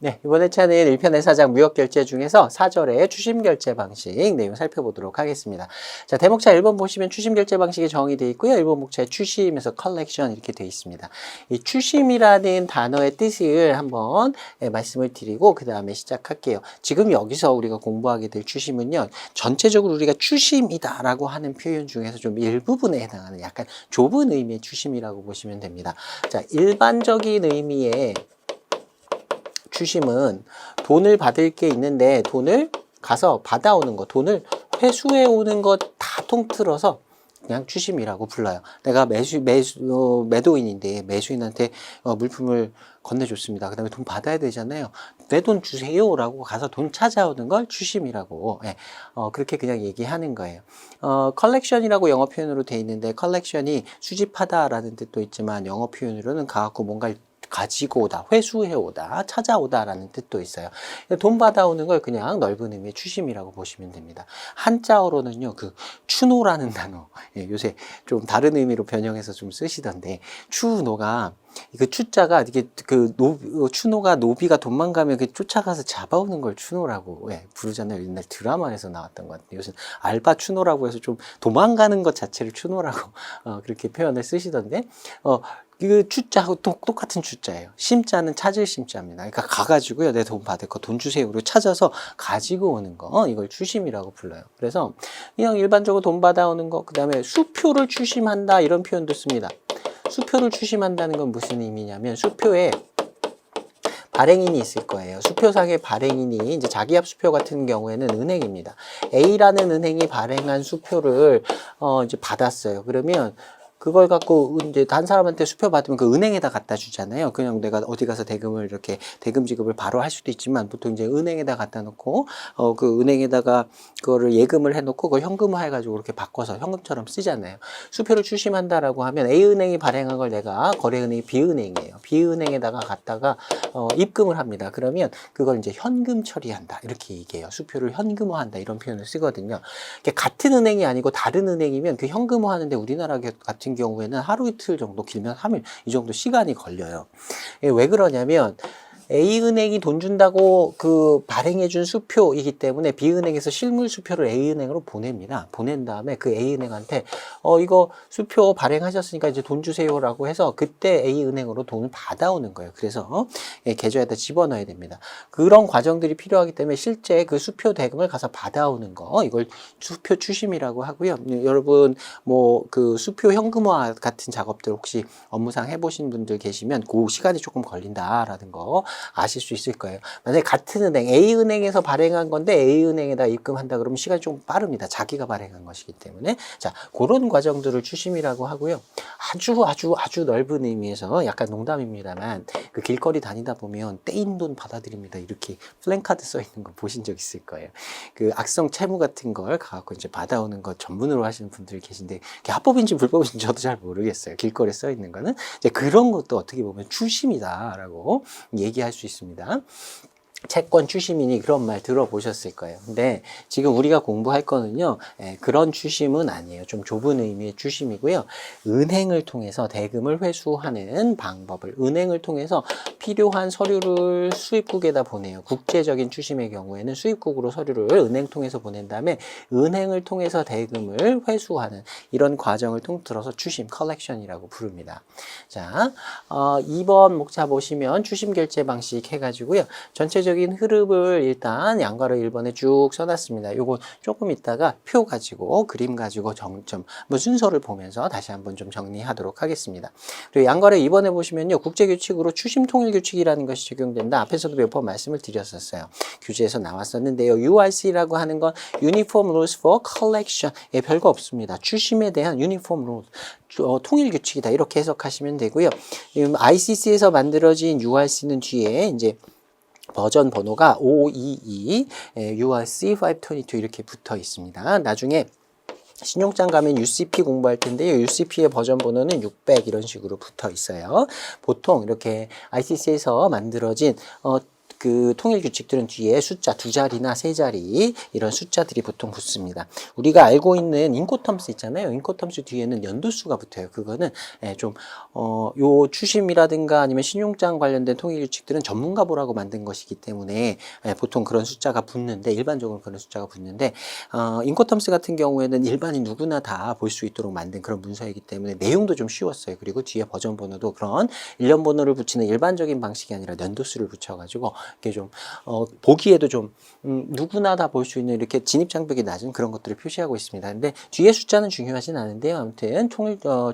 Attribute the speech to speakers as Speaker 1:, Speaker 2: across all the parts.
Speaker 1: 네, 이번 회차는 1편의 4장 무역결제 중에서 4절의 추심결제 방식 내용 살펴보도록 하겠습니다. 자, 대목차 1번 보시면 추심결제 방식이 정의되어 있고요. 1번 목차에 추심에서 컬렉션 이렇게 되어 있습니다. 이 추심이라는 단어의 뜻을 한번 말씀을 드리고 그 다음에 시작할게요. 지금 여기서 우리가 공부하게 될 추심은요. 전체적으로 우리가 추심이다라고 하는 표현 중에서 좀 일부분에 해당하는 약간 좁은 의미의 추심이라고 보시면 됩니다. 자, 일반적인 의미의 추심은 돈을 받을 게 있는데 돈을 가서 받아오는 거, 돈을 회수해 오는 것 다 통틀어서 그냥 추심이라고 불러요. 내가 매도인인데 매수인한테 물품을 건네줬습니다. 그 다음에 돈 받아야 되잖아요. 내 돈 주세요라고 가서 돈 찾아오는 걸 추심이라고 그렇게 그냥 얘기하는 거예요. 컬렉션이라고 영어 표현으로 돼 있는데 컬렉션이 수집하다라는 뜻도 있지만 영어 표현으로는 가갖고 뭔가를 가지고 오다, 회수해 오다, 찾아오다 라는 뜻도 있어요. 돈 받아오는 걸 그냥 넓은 의미의 추심이라고 보시면 됩니다. 한자어로는요, 그 추노라는 단어, 요새 좀 다른 의미로 변형해서 좀 쓰시던데, 추노가 그 추자가 이게 추노가 노비가 도망가면 그 쫓아가서 잡아오는 걸 추노라고 부르잖아요. 옛날 드라마에서 나왔던 것 같아요. 요즘 알바 추노라고 해서 좀 도망가는 것 자체를 추노라고 그렇게 표현을 쓰시던데 그 추자하고 똑같은 추자예요. 심자는 찾을 심자입니다. 그러니까 가가지고요, 내 돈 받을 거 돈 주세요. 그리고 찾아서 가지고 오는 거, 이걸 추심이라고 불러요. 그래서 그냥 일반적으로 돈 받아오는 거, 그 다음에 수표를 추심한다 이런 표현도 씁니다. 수표를 추심한다는 건 무슨 의미냐면 수표에 발행인이 있을 거예요. 수표상의 발행인이 이제 자기압 수표 같은 경우에는 은행입니다. A라는 은행이 발행한 수표를 이제 받았어요. 그러면 그걸 갖고 이제 단 사람한테 수표 받으면 그 은행에다 갖다 주잖아요. 그냥 내가 어디 가서 대금을 이렇게 대금 지급을 바로 할 수도 있지만 보통 이제 은행에다 갖다 놓고 그 은행에다가 그거를 예금을 해놓고 그걸 현금화 해가지고 이렇게 바꿔서 현금처럼 쓰잖아요. 수표를 추심한다라고 하면 A 은행이 발행한 걸 내가 거래은행이 B 은행이에요. B 은행에다가 갖다가 입금을 합니다. 그러면 그걸 이제 현금 처리한다 이렇게 얘기해요. 수표를 현금화한다 이런 표현을 쓰거든요. 같은 은행이 아니고 다른 은행이면 그 현금화하는데 우리나라 같은 경우에는 하루 이틀 정도 길면 3일 이 정도 시간이 걸려요. 왜 그러냐면 A은행이 돈 준다고 그 발행해준 수표이기 때문에 B은행에서 실물 수표를 A은행으로 보냅니다. 보낸 다음에 그 A은행한테 이거 수표 발행하셨으니까 이제 돈 주세요라고 해서 그때 A은행으로 돈을 받아오는 거예요. 그래서 계좌에다 집어넣어야 됩니다. 그런 과정들이 필요하기 때문에 실제 그 수표 대금을 가서 받아오는 거 이걸 수표 추심이라고 하고요. 여러분 뭐 그 수표 현금화 같은 작업들 혹시 업무상 해보신 분들 계시면 그 시간이 조금 걸린다라는 거 아실 수 있을 거예요. 만약에 같은 은행, A은행에서 발행한 건데 A은행에다 입금한다 그러면 시간이 좀 빠릅니다. 자기가 발행한 것이기 때문에. 자, 그런 과정들을 추심이라고 하고요. 아주 넓은 의미에서 약간 농담입니다만 그 길거리 다니다 보면 떼인 돈 받아들입니다. 이렇게 플랜카드 써 있는 거 보신 적 있을 거예요. 그 악성 채무 같은 걸 갖고 이제 받아오는 거 전문으로 하시는 분들이 계신데 그게 합법인지 불법인지 저도 잘 모르겠어요. 길거리에 써 있는 거는 이제 그런 것도 어떻게 보면 추심이다라고 얘기할 수 있습니다. 채권 추심이니 그런 말 들어보셨을 거예요. 근데 지금 우리가 공부할 거는요, 그런 추심은 아니에요. 좀 좁은 의미의 추심이고요. 은행을 통해서 대금을 회수하는 방법을, 은행을 통해서 필요한 서류를 수입국에다 보내요. 국제적인 추심의 경우에는 수입국으로 서류를 은행 통해서 보낸 다음에 은행을 통해서 대금을 회수하는 이런 과정을 통틀어서 추심, 컬렉션이라고 부릅니다. 자, 2번 목차 보시면 추심 결제 방식 해가지고요. 전체적인 흐름을 일단 양가로 1번에 쭉 써놨습니다. 요거 조금 있다가 표 가지고 그림 가지고 정점 순서를 보면서 다시 한번 좀 정리하도록 하겠습니다. 그리고 양가로 2번에 보시면요. 국제규칙으로 추심통일규칙이라는 것이 적용된다. 앞에서도 몇 번 말씀을 드렸었어요. 규제에서 나왔었는데요. URC라고 하는 건 Uniform Rules for Collection. 별거 없습니다. 추심에 대한 Uniform Rules. 통일규칙이다. 이렇게 해석하시면 되고요. ICC에서 만들어진 URC는 뒤에 이제 버전 번호가 522, URC 522 이렇게 붙어 있습니다. 나중에 신용장 가면 UCP 공부할 텐데요. UCP의 버전 번호는 600 이런 식으로 붙어 있어요. 보통 이렇게 ICC에서 만들어진 그 통일 규칙들은 뒤에 숫자 2자리나 3자리 이런 숫자들이 보통 붙습니다. 우리가 알고 있는 인코텀스 있잖아요. 인코텀스 뒤에는 연도수가 붙어요. 그거는 요 추심이라든가 아니면 신용장 관련된 통일 규칙들은 전문가보라고 만든 것이기 때문에 보통 그런 숫자가 붙는데, 일반적으로 그런 숫자가 붙는데, 인코텀스 같은 경우에는 일반인 누구나 다 볼 수 있도록 만든 그런 문서이기 때문에 내용도 좀 쉬웠어요. 그리고 뒤에 버전 번호도 그런 일련 번호를 붙이는 일반적인 방식이 아니라 연도수를 붙여가지고 이렇게 좀 보기에도 좀 누구나 다 볼 수 있는 이렇게 진입 장벽이 낮은 그런 것들을 표시하고 있습니다. 근데 뒤에 숫자는 중요하진 않은데요. 아무튼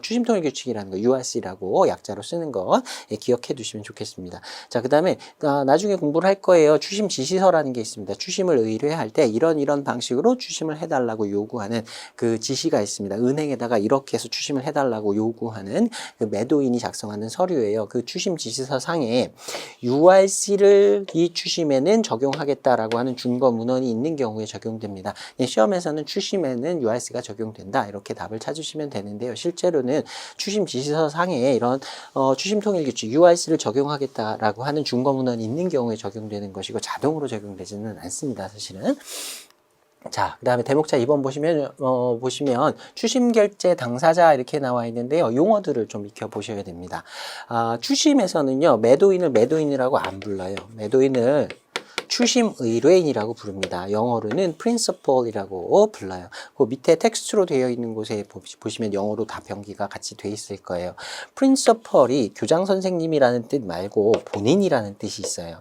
Speaker 1: 추심 통일 규칙이라는 거, URC라고 약자로 쓰는 거 기억해 두시면 좋겠습니다. 자, 그 다음에 나중에 공부를 할 거예요. 추심 지시서라는 게 있습니다. 추심을 의뢰할 때 이런 방식으로 추심을 해달라고 요구하는 그 지시가 있습니다. 은행에다가 이렇게 해서 추심을 해달라고 요구하는 그 매도인이 작성하는 서류예요. 그 추심 지시서 상에 URC를 이 추심에는 적용하겠다라고 하는 준거 문헌이 있는 경우에 적용됩니다. 시험에서는 추심에는 URC가 적용된다 이렇게 답을 찾으시면 되는데요. 실제로는 추심 지시서 상에 이런 추심 통일 규칙 URC를 적용하겠다라고 하는 준거 문헌이 있는 경우에 적용되는 것이고 자동으로 적용되지는 않습니다. 사실은. 자, 그 다음에 대목차 2번 보시면 추심결제 당사자 이렇게 나와 있는데요. 용어들을 좀 익혀보셔야 됩니다. 추심에서는요, 매도인을 매도인이라고 안 불러요. 매도인을 추심 의뢰인이라고 부릅니다. 영어로는 principal이라고 불러요. 그 밑에 텍스트로 되어 있는 곳에 보시면 영어로 다 병기가 같이 돼 있을 거예요. principal이 교장 선생님이라는 뜻 말고 본인이라는 뜻이 있어요.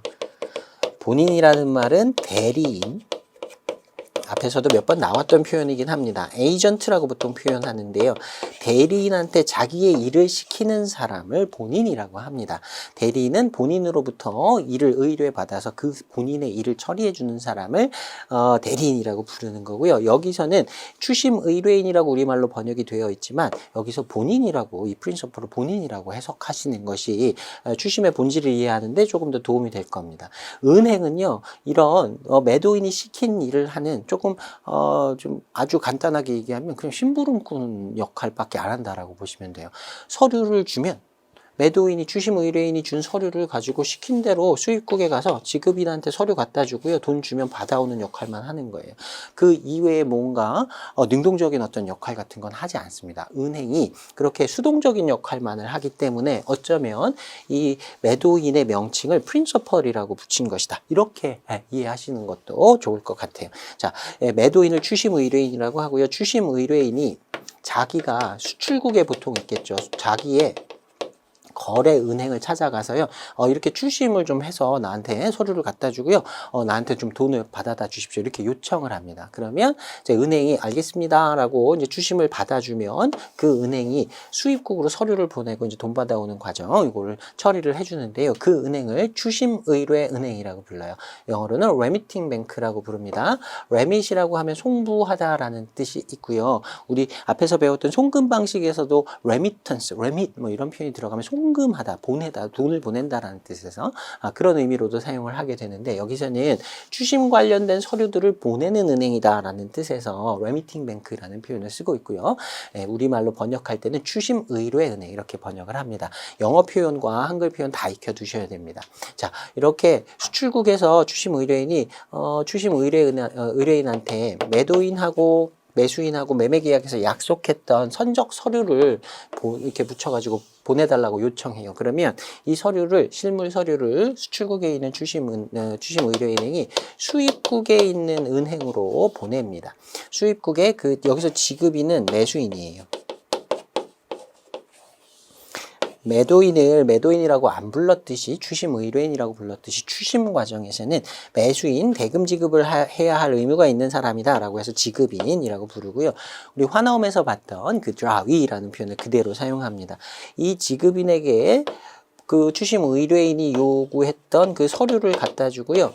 Speaker 1: 본인이라는 말은 대리인, 앞에서도 몇 번 나왔던 표현이긴 합니다. 에이전트라고 보통 표현하는데요. 대리인한테 자기의 일을 시키는 사람을 본인이라고 합니다. 대리인은 본인으로부터 일을 의뢰받아서 그 본인의 일을 처리해 주는 사람을 대리인이라고 부르는 거고요. 여기서는 추심 의뢰인이라고 우리말로 번역이 되어 있지만 여기서 본인이라고, 이 프린서플을 본인이라고 해석하시는 것이 추심의 본질을 이해하는데 조금 더 도움이 될 겁니다. 은행은요, 이런 매도인이 시킨 일을 하는 조금 좀 아주 간단하게 얘기하면 그냥 심부름꾼 역할밖에 안 한다라고 보시면 돼요. 서류를 주면 매도인이, 추심 의뢰인이 준 서류를 가지고 시킨 대로 수입국에 가서 지급인한테 서류 갖다 주고요. 돈 주면 받아오는 역할만 하는 거예요. 그 이외에 뭔가 능동적인 어떤 역할 같은 건 하지 않습니다. 은행이 그렇게 수동적인 역할만을 하기 때문에 어쩌면 이 매도인의 명칭을 프린서펄이라고 붙인 것이다. 이렇게 이해하시는 것도 좋을 것 같아요. 자, 매도인을 추심 의뢰인이라고 하고요. 추심 의뢰인이 자기가 수출국에 보통 있겠죠. 자기의 거래 은행을 찾아가서요, 이렇게 추심을 좀 해서 나한테 서류를 갖다 주고요, 나한테 좀 돈을 받아다 주십시오. 이렇게 요청을 합니다. 그러면 이제 은행이 알겠습니다라고 이제 추심을 받아주면 그 은행이 수입국으로 서류를 보내고 이제 돈 받아오는 과정, 이거를 처리를 해주는데요. 그 은행을 추심 의뢰 은행이라고 불러요. 영어로는 remitting bank라고 부릅니다. remit이라고 하면 송부하다라는 뜻이 있고요. 우리 앞에서 배웠던 송금 방식에서도 remittance, remit 뭐 이런 표현이 들어가면 송금하다, 보내다, 돈을 보낸다라는 뜻에서 그런 의미로도 사용을 하게 되는데, 여기서는 추심 관련된 서류들을 보내는 은행이다라는 뜻에서 remitting bank라는 표현을 쓰고 있고요. 우리말로 번역할 때는 추심 의뢰 은행 이렇게 번역을 합니다. 영어 표현과 한글 표현 다 익혀두셔야 됩니다. 자, 이렇게 수출국에서 추심 의뢰인이 추심 의뢰인한테 매도인하고 매수인하고 매매계약에서 약속했던 선적 서류를 이렇게 붙여가지고 보내달라고 요청해요. 그러면 이 서류를, 실물 서류를 수출국에 있는 추심 의뢰인이 수입국에 있는 은행으로 보냅니다. 수입국에 여기서 지급인은 매수인이에요. 매도인을 매도인이라고 안 불렀듯이, 추심 의뢰인이라고 불렀듯이 추심 과정에서는 매수인, 대금 지급을 해야 할 의무가 있는 사람이다 라고 해서 지급인이라고 부르고요. 우리 화나움에서 봤던 그 드라위라는 표현을 그대로 사용합니다. 이 지급인에게 그 추심 의뢰인이 요구했던 그 서류를 갖다 주고요.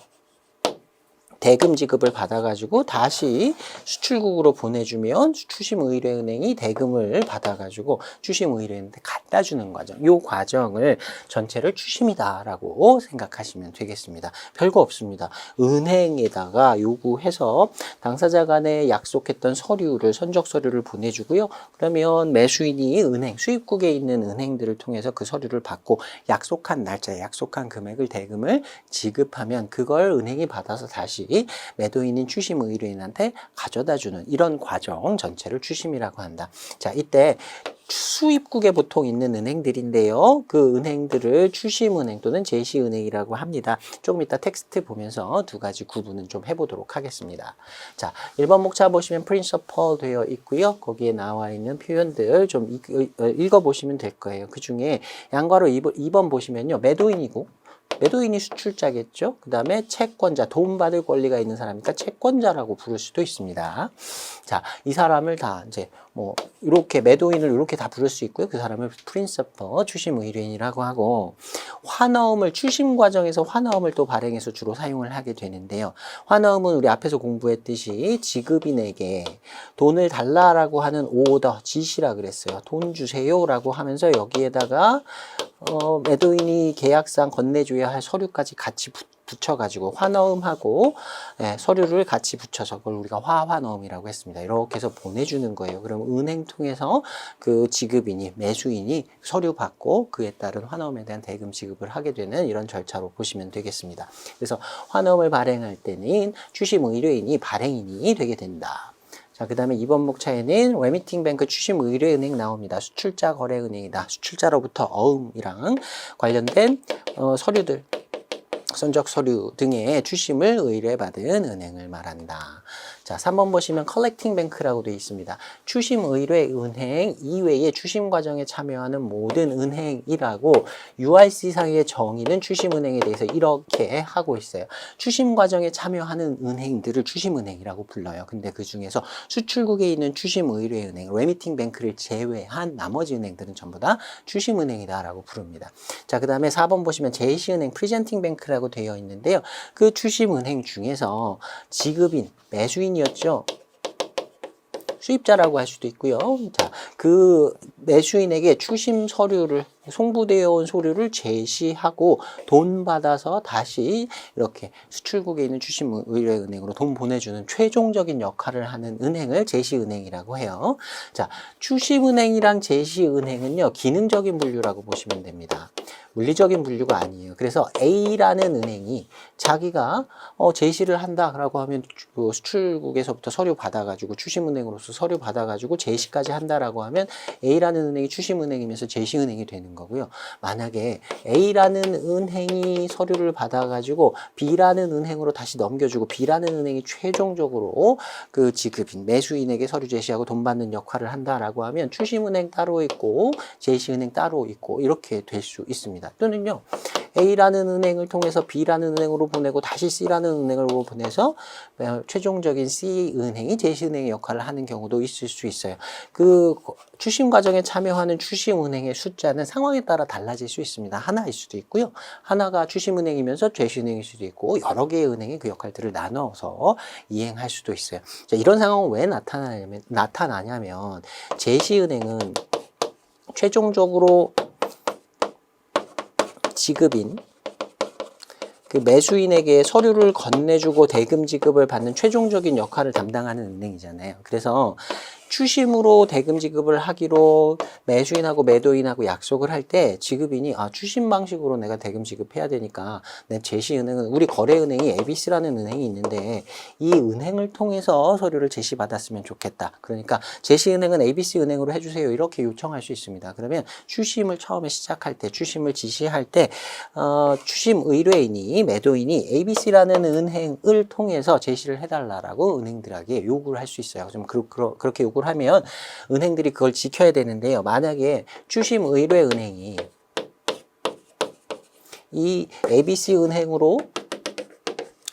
Speaker 1: 대금 지급을 받아가지고 다시 수출국으로 보내주면 추심의뢰은행이 대금을 받아가지고 추심의뢰은행한테 갖다 주는 과정. 이 과정을 전체를 추심이다라고 생각하시면 되겠습니다. 별거 없습니다. 은행에다가 요구해서 당사자 간에 약속했던 서류를 선적 서류를 보내주고요. 그러면 매수인이 은행 수입국에 있는 은행들을 통해서 그 서류를 받고 약속한 날짜에 약속한 금액을 대금을 지급하면 그걸 은행이 받아서 다시 매도인인 추심의뢰인한테 가져다 주는 이런 과정 전체를 추심이라고 한다. 자, 이때 수입국에 보통 있는 은행들인데요. 그 은행들을 추심은행 또는 제시은행이라고 합니다. 조금 이따 텍스트 보면서 두 가지 구분은 좀 해보도록 하겠습니다. 자, 1번 목차 보시면 principal 되어 있고요. 거기에 나와 있는 표현들 좀 읽어보시면 될 거예요. 그 중에 양괄호 2번 보시면요. 매도인이고 매도인이 수출자겠죠. 그 다음에 채권자, 돈 받을 권리가 있는 사람이니까 채권자라고 부를 수도 있습니다. 자, 이 사람을 다 이제 뭐 이렇게 매도인을 이렇게 다 부를 수 있고요. 그 사람을 프린서퍼, 추심의뢰인이라고 하고 환어음을 추심 과정에서 환어음을 또 발행해서 주로 사용을 하게 되는데요. 환어음은 우리 앞에서 공부했듯이 지급인에게 돈을 달라라고 하는 오더, 지시라 그랬어요. 돈 주세요라고 하면서 여기에다가 매도인이 계약상 건네줘야 할 서류까지 같이 붙여가지고 환어음하고 서류를 같이 붙여서 그걸 우리가 화환어음이라고 했습니다. 이렇게 해서 보내주는 거예요. 그럼 은행 통해서 그 지급인이 매수인이 서류 받고 그에 따른 환어음에 대한 대금 지급을 하게 되는 이런 절차로 보시면 되겠습니다. 그래서 환어음을 발행할 때는 추심의뢰인이 발행인이 되게 된다. 자, 그 다음에 2번 목차에는 레미팅 뱅크 추심의뢰은행 나옵니다. 수출자 거래은행이다. 수출자로부터 어음이랑 관련된 서류들, 선적 서류 등의 추심을 의뢰받은 은행을 말한다. 자, 3번 보시면 컬렉팅 뱅크라고 되어 있습니다. 추심 의뢰 은행 이외에 추심 과정에 참여하는 모든 은행이라고 URC 상의 정의는 추심 은행에 대해서 이렇게 하고 있어요. 추심 과정에 참여하는 은행들을 추심 은행이라고 불러요. 근데 그 중에서 수출국에 있는 추심 의뢰 은행, 레미팅 뱅크를 제외한 나머지 은행들은 전부 다 추심 은행이다라고 부릅니다. 자, 그다음에 4번 보시면 제시 은행 프리젠팅 뱅크라고 되어 있는데요. 그 추심 은행 중에서 지급인 매수인이었죠. 수입자라고 할 수도 있고요. 자, 그 매수인에게 추심 서류를 송부되어 온 서류를 제시하고 돈 받아서 다시 이렇게 수출국에 있는 추심의뢰은행으로 돈 보내주는 최종적인 역할을 하는 은행을 제시은행이라고 해요. 자, 추심은행이랑 제시은행은요, 기능적인 분류라고 보시면 됩니다. 물리적인 분류가 아니에요. 그래서 A라는 은행이 자기가 제시를 한다라고 하면 그 수출국에서부터 서류 받아가지고 추심은행으로서 서류 받아가지고 제시까지 한다라고 하면 A라는 은행이 추심은행이면서 제시은행이 되는 거고요. 만약에 A라는 은행이 서류를 받아가지고 B라는 은행으로 다시 넘겨주고 B라는 은행이 최종적으로 그 지급인 매수인에게 서류 제시하고 돈 받는 역할을 한다라고 하면 추심은행 따로 있고 제시은행 따로 있고 이렇게 될 수 있습니다. 또는요, A라는 은행을 통해서 B라는 은행으로 보내고 다시 C라는 은행으로 보내서 최종적인 C은행이 제시은행의 역할을 하는 경우도 있을 수 있어요. 그 추심 과정에 참여하는 추심은행의 숫자는 상황에 따라 달라질 수 있습니다. 하나일 수도 있고요. 하나가 추심은행이면서 제시은행일 수도 있고 여러 개의 은행이 그 역할들을 나눠서 이행할 수도 있어요. 자, 이런 상황은 왜 나타나냐면 제시은행은 최종적으로 지급인 그 매수인에게 서류를 건네주고 대금 지급을 받는 최종적인 역할을 담당하는 은행이잖아요. 그래서 추심으로 대금 지급을 하기로 매수인하고 매도인하고 약속을 할 때 지급인이 추심 방식으로 내가 대금 지급해야 되니까 내 제시은행은 우리 거래은행이 ABC라는 은행이 있는데 이 은행을 통해서 서류를 제시받았으면 좋겠다. 그러니까 제시은행은 ABC 은행으로 해주세요. 이렇게 요청할 수 있습니다. 그러면 추심을 처음에 시작할 때 추심을 지시할 때 추심 의뢰인이 매도인이 ABC라는 은행을 통해서 제시를 해달라라고 은행들에게 요구를 할 수 있어요. 좀 그렇게 요구를 하면 은행들이 그걸 지켜야 되는데요. 만약에 추심의뢰은행이 이 ABC 은행으로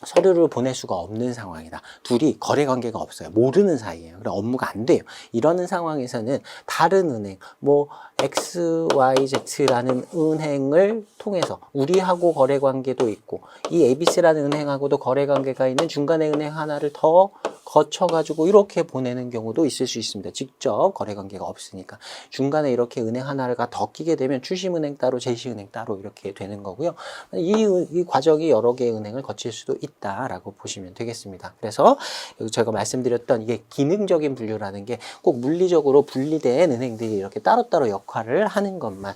Speaker 1: 서류를 보낼 수가 없는 상황이다. 둘이 거래 관계가 없어요. 모르는 사이예요. 그래 업무가 안 돼요. 이러는 상황에서는 다른 은행, 뭐 XYZ라는 은행을 통해서 우리하고 거래 관계도 있고 이 ABC라는 은행하고도 거래 관계가 있는 중간에 은행 하나를 더 거쳐가지고 이렇게 보내는 경우도 있을 수 있습니다. 직접 거래 관계가 없으니까. 중간에 이렇게 은행 하나가 더 끼게 되면 추심은행 따로, 제시은행 따로 이렇게 되는 거고요. 이 과정이 여러 개의 은행을 거칠 수도 있다라고 보시면 되겠습니다. 그래서 여기 제가 말씀드렸던 이게 기능적인 분류라는 게 꼭 물리적으로 분리된 은행들이 이렇게 따로따로 역할을 하는 것만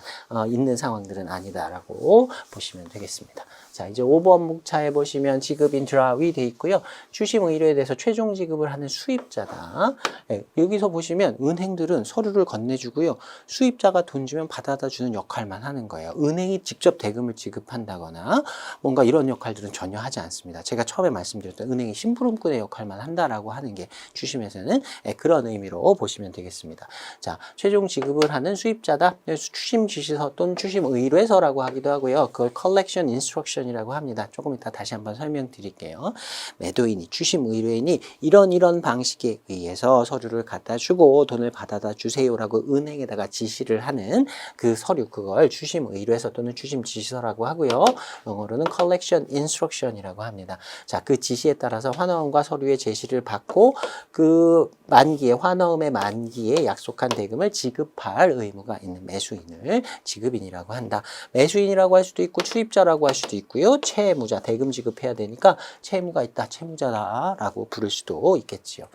Speaker 1: 있는 상황들은 아니다라고 보시면 되겠습니다. 자, 이제 5번 목차에 보시면 지급 인트라위 돼 있고요. 추심 의뢰에 대해서 최종 지급을 하는 수입자다. 네, 여기서 보시면 은행들은 서류를 건네주고요. 수입자가 돈 주면 받아다 주는 역할만 하는 거예요. 은행이 직접 대금을 지급한다거나 뭔가 이런 역할들은 전혀 하지 않습니다. 제가 처음에 말씀드렸던 은행이 심부름꾼의 역할만 한다라고 하는 게 추심에서는 그런 의미로 보시면 되겠습니다. 자, 최종 지급을 하는 수입자다. 추심 지시서 또는 추심 의뢰서라고 하기도 하고요. 그걸 collection instruction이라고 합니다. 조금 이따 다시 한번 설명드릴게요. 매도인이 추심 의뢰인이 이런 방식에 의해서 서류를 갖다 주고 돈을 받아다 주세요라고 은행에다가 지시를 하는 그 서류, 그걸 추심 의뢰서 또는 추심 지시서라고 하고요. 영어로는 collection instruction이라고 합니다. 자, 그 지시에 따라서 환어음과 서류의 제시를 받고 그 만기에, 환어음의 만기에 약속한 대금을 지급할 의무가 있는 매수인을 지급인이라고 한다. 매수인이라고 할 수도 있고 출입자라고 할 수도 있고요. 채무자, 대금 지급해야 되니까 채무가 있다, 채무자다라고 부를 수도 있겠지요.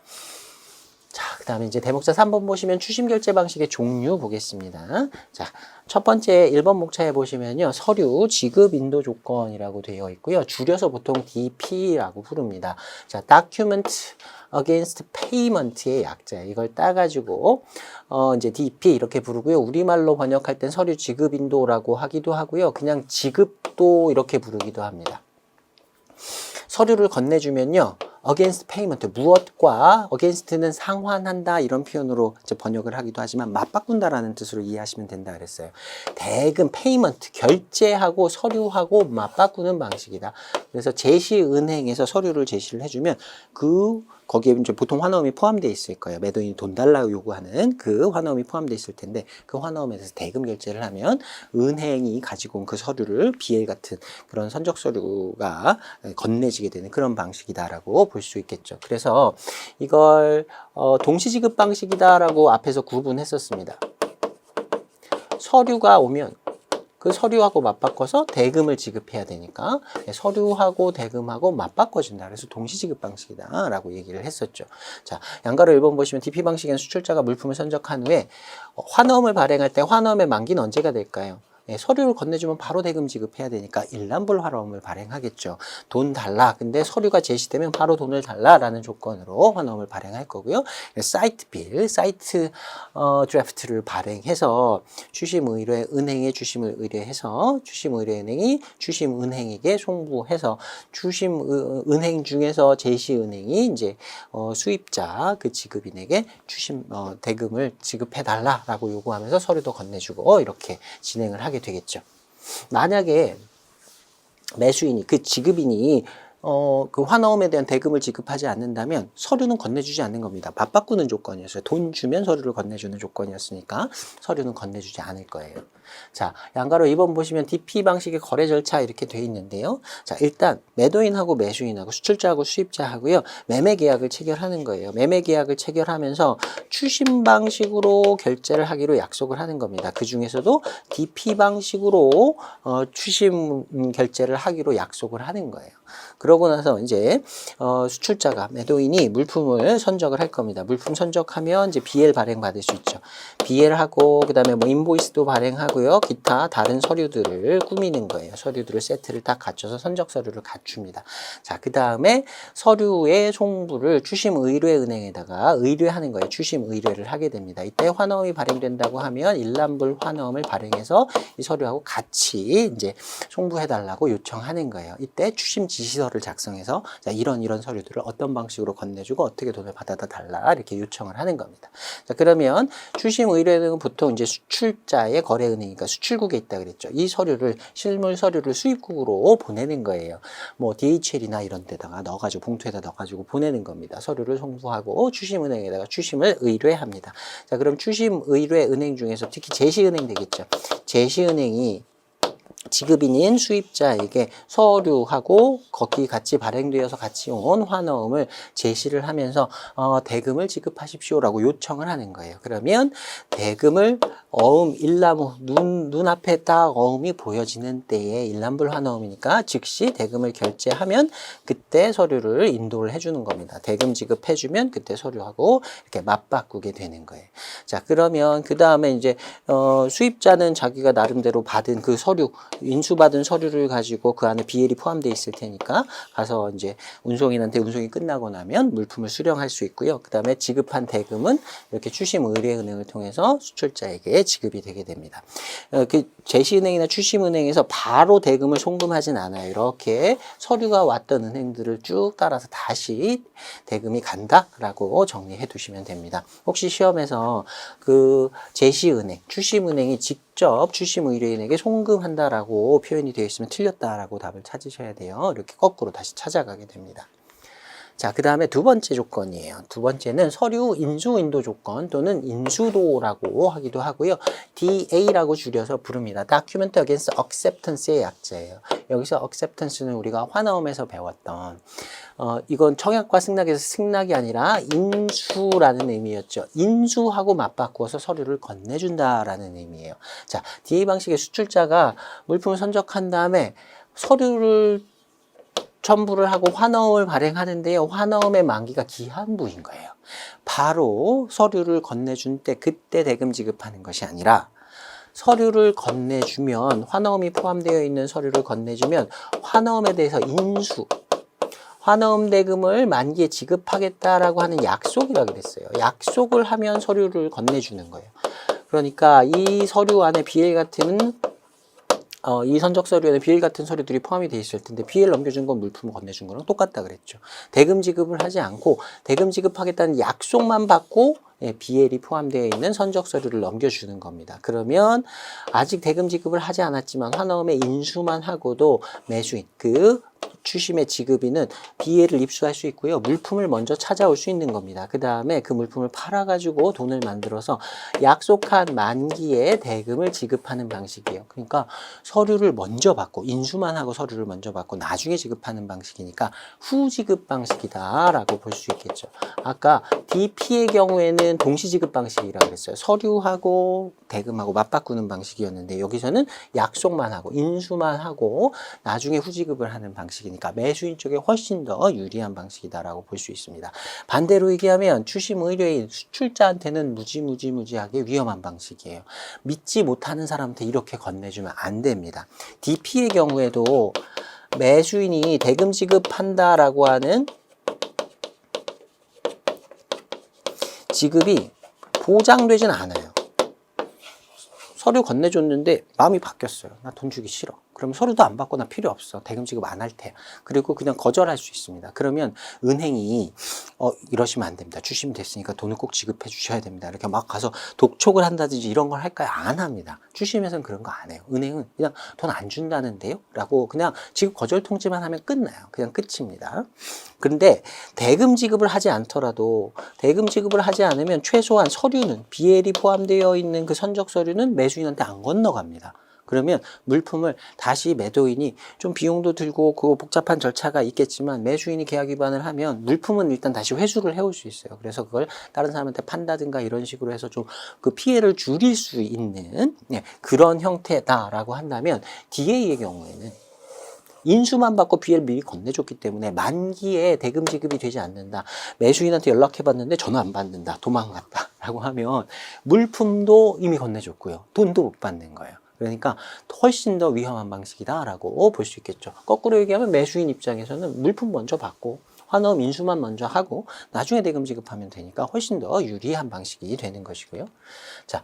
Speaker 1: 자, 그 다음에 이제 대목자 3번 보시면 추심 결제 방식의 종류 보겠습니다. 자, 첫 번째 1번 목차에 보시면요. 서류 지급 인도 조건이라고 되어 있고요. 줄여서 보통 DP라고 부릅니다. 자, Document Against Payment의 약자예요. 이걸 따가지고 이제 DP 이렇게 부르고요. 우리말로 번역할 땐 서류 지급 인도라고 하기도 하고요. 그냥 지급도 이렇게 부르기도 합니다. 서류를 건네주면요. against payment, 무엇과 against는 상환한다 이런 표현으로 이제 번역을 하기도 하지만 맞바꾼다라는 뜻으로 이해하시면 된다 그랬어요. 대금, payment, 결제하고 서류하고 맞바꾸는 방식이다. 그래서 제시은행에서 서류를 제시를 해주면 거기에 이제 보통 환어음이 포함되어 있을 거예요. 매도인이 돈 달라고 요구하는 그 환어음이 포함되어 있을 텐데 그 환어음에 대해서 대금 결제를 하면 은행이 가지고 온 그 서류를 BL 같은 그런 선적 서류가 건네지게 되는 그런 방식이다라고 볼 수 있겠죠. 그래서 이걸 동시지급 방식이다라고 앞에서 구분했었습니다. 서류가 오면 그 서류하고 맞바꿔서 대금을 지급해야 되니까 서류하고 대금하고 맞바꿔준다. 그래서 동시지급 방식이다 라고 얘기를 했었죠. 자, 양가로 1번 보시면 DP 방식에는 수출자가 물품을 선적한 후에 환어음을 발행할 때 환어음의 만기는 언제가 될까요? 서류를 건네주면 바로 대금 지급해야 되니까 일란불 환어음을 발행하겠죠. 돈 달라. 근데 서류가 제시되면 바로 돈을 달라라는 조건으로 환어음을 발행할 거고요. 사이트 빌, 사이트 드래프트를 발행해서 추심의뢰 은행에 추심을 의뢰해서 추심의뢰은행이 추심은행에게 송부해서 추심은행 중에서 제시은행이 이제 수입자 그 지급인에게 추심 대금을 지급해 달라라고 요구하면서 서류도 건네주고 이렇게 진행을 하게 되겠죠. 만약에 매수인이 그 지급인이 그 환어음에 대한 대금을 지급하지 않는다면 서류는 건네주지 않는 겁니다. 맞바꾸는 조건이었어요. 돈 주면 서류를 건네주는 조건이었으니까 서류는 건네주지 않을 거예요. 자, 양가로 2번 보시면 DP 방식의 거래 절차 이렇게 돼 있는데요. 자, 일단 매도인하고 매수인하고 수출자하고 수입자하고요. 매매 계약을 체결하는 거예요. 매매 계약을 체결하면서 추심 방식으로 결제를 하기로 약속을 하는 겁니다. 그 중에서도 DP 방식으로 추심 결제를 하기로 약속을 하는 거예요. 그러고 나서 이제 수출자가 매도인이 물품을 선적을 할 겁니다. 물품 선적하면 이제 BL 발행 받을 수 있죠. BL하고 그다음에 뭐 인보이스도 발행하고요. 기타 다른 서류들을 꾸미는 거예요. 서류들을 세트를 딱 갖춰서 선적 서류를 갖춥니다. 자, 그다음에 서류의 송부를 추심 의뢰은행에다가 의뢰하는 거예요. 추심 의뢰를 하게 됩니다. 이때 환어음이 발행된다고 하면 일란불 환어음을 발행해서 이 서류하고 같이 이제 송부해 달라고 요청하는 거예요. 이때 추심 지시서를 서류를 작성해서 자, 이런 서류들을 어떤 방식으로 건네주고 어떻게 돈을 받아다 달라 이렇게 요청을 하는 겁니다. 자, 그러면 추심 의뢰은행은 보통 이제 수출자의 거래은행이니까 수출국에 있다 그랬죠. 이 서류를 실물 서류를 수입국으로 보내는 거예요. 뭐 DHL이나 이런 데다가 넣어가지고 봉투에다 넣어가지고 보내는 겁니다. 서류를 송부하고 추심은행에다가 추심을 의뢰합니다. 자, 그럼 추심 의뢰 은행 중에서 특히 제시은행 되겠죠. 제시은행이 지급인인 수입자에게 서류하고 거기 같이 발행되어서 같이 온 환어음을 제시를 하면서 대금을 지급하십시오라고 요청을 하는 거예요. 그러면 대금을 어음 일나무 눈앞에 딱 어음이 보여지는 때에 일남불 환어음이니까 즉시 대금을 결제하면 그때 서류를 인도를 해주는 겁니다. 대금 지급해주면 그때 서류하고 이렇게 맞바꾸게 되는 거예요. 자, 그러면 그 다음에 이제 수입자는 자기가 나름대로 받은 그 서류 인수받은 서류를 가지고 그 안에 BL이 포함되어 있을 테니까 가서 이제 운송인한테 운송이 끝나고 나면 물품을 수령할 수 있고요. 그 다음에 지급한 대금은 이렇게 추심의뢰은행을 통해서 수출자에게 지급이 되게 됩니다. 그 제시은행이나 추심은행에서 바로 대금을 송금하진 않아요. 이렇게 서류가 왔던 은행들을 쭉 따라서 다시 대금이 간다라고 정리해 두시면 됩니다. 혹시 시험에서 그 제시은행, 추심은행이 직접 추심의뢰인에게 송금한다라고 표현이 되어 있으면 틀렸다라고 답을 찾으셔야 돼요. 이렇게 거꾸로 다시 찾아가게 됩니다. 자, 그 다음에 두 번째 조건이에요. 두 번째는 서류 인수 인도 조건 또는 인수도라고 하기도 하고요. DA라고 줄여서 부릅니다. Document Against Acceptance의 약자예요. 여기서 acceptance는 우리가 환어음에서 배웠던 이건 청약과 승낙에서 승낙이 아니라 인수라는 의미였죠. 인수하고 맞바꾸어서 서류를 건네준다라는 의미예요. 자, DA 방식의 수출자가 물품을 선적한 다음에 서류를 첨부를 하고 환어음을 발행하는데요. 환어음의 만기가 기한부인 거예요. 바로 서류를 건네준 때 그때 대금 지급하는 것이 아니라 서류를 건네주면 환어음이 포함되어 있는 서류를 건네주면 환어음에 대해서 인수 환어음 대금을 만기에 지급하겠다라고 하는 약속이라고 그랬어요. 약속을 하면 서류를 건네주는 거예요. 그러니까 이 서류 안에 BL 같은 이 선적 서류에는 BL 같은 서류들이 포함이 되어 있을 텐데 BL 넘겨준 건 물품을 건네준 거랑 똑같다 그랬죠. 대금 지급을 하지 않고 대금 지급하겠다는 약속만 받고 BL이 포함되어 있는 선적 서류를 넘겨주는 겁니다. 그러면 아직 대금 지급을 하지 않았지만 환어음의 인수만 하고도 매수인 그 추심의 지급인은 BL을 입수할 수 있고요. 물품을 먼저 찾아올 수 있는 겁니다. 그 다음에 그 물품을 팔아가지고 돈을 만들어서 약속한 만기에 대금을 지급하는 방식이에요. 그러니까 서류를 먼저 받고 인수만 하고 서류를 먼저 받고 나중에 지급하는 방식이니까 후지급 방식이다라고 볼 수 있겠죠. 아까 DP의 경우에는 동시지급 방식이라고 그랬어요. 서류하고 대금하고 맞바꾸는 방식이었는데 여기서는 약속만 하고 인수만 하고 나중에 후지급을 하는 방식이니까 매수인 쪽에 훨씬 더 유리한 방식이다라고 볼 수 있습니다. 반대로 얘기하면 추심 의뢰인 수출자한테는 무지하게 위험한 방식이에요. 믿지 못하는 사람한테 이렇게 건네주면 안 됩니다. DP의 경우에도 매수인이 대금 지급한다라고 하는 지급이 보장되진 않아요. 서류 건네줬는데 마음이 바뀌었어요. 나 돈 주기 싫어. 그럼 서류도 안 받고 나 필요 없어. 대금 지급 안 할 테야. 그리고 그냥 거절할 수 있습니다. 그러면 은행이 이러시면 안 됩니다. 주시면 됐으니까 돈을 꼭 지급해 주셔야 됩니다. 이렇게 막 가서 독촉을 한다든지 이런 걸 할까요? 안 합니다. 주심에서는 그런 거 안 해요. 은행은 그냥 돈 안 준다는데요? 라고 그냥 지급 거절 통지만 하면 끝나요. 그냥 끝입니다. 그런데 대금 지급을 하지 않더라도 대금 지급을 하지 않으면 최소한 서류는 BL이 포함되어 있는 그 선적 서류는 매수인한테 안 건너갑니다. 그러면 물품을 다시 매도인이 좀 비용도 들고 그 복잡한 절차가 있겠지만 매수인이 계약 위반을 하면 물품은 일단 다시 회수를 해올 수 있어요. 그래서 그걸 다른 사람한테 판다든가 이런 식으로 해서 좀 그 피해를 줄일 수 있는 그런 형태다라고 한다면 DA의 경우에는 인수만 받고 BL 미리 건네줬기 때문에 만기에 대금 지급이 되지 않는다. 매수인한테 연락해봤는데 전화 안 받는다. 도망갔다. 라고 하면 물품도 이미 건네줬고요. 돈도 못 받는 거예요. 그러니까 훨씬 더 위험한 방식이다라고 볼 수 있겠죠. 거꾸로 얘기하면 매수인 입장에서는 물품 먼저 받고 환어음 인수만 먼저 하고 나중에 대금 지급하면 되니까 훨씬 더 유리한 방식이 되는 것이고요. 자,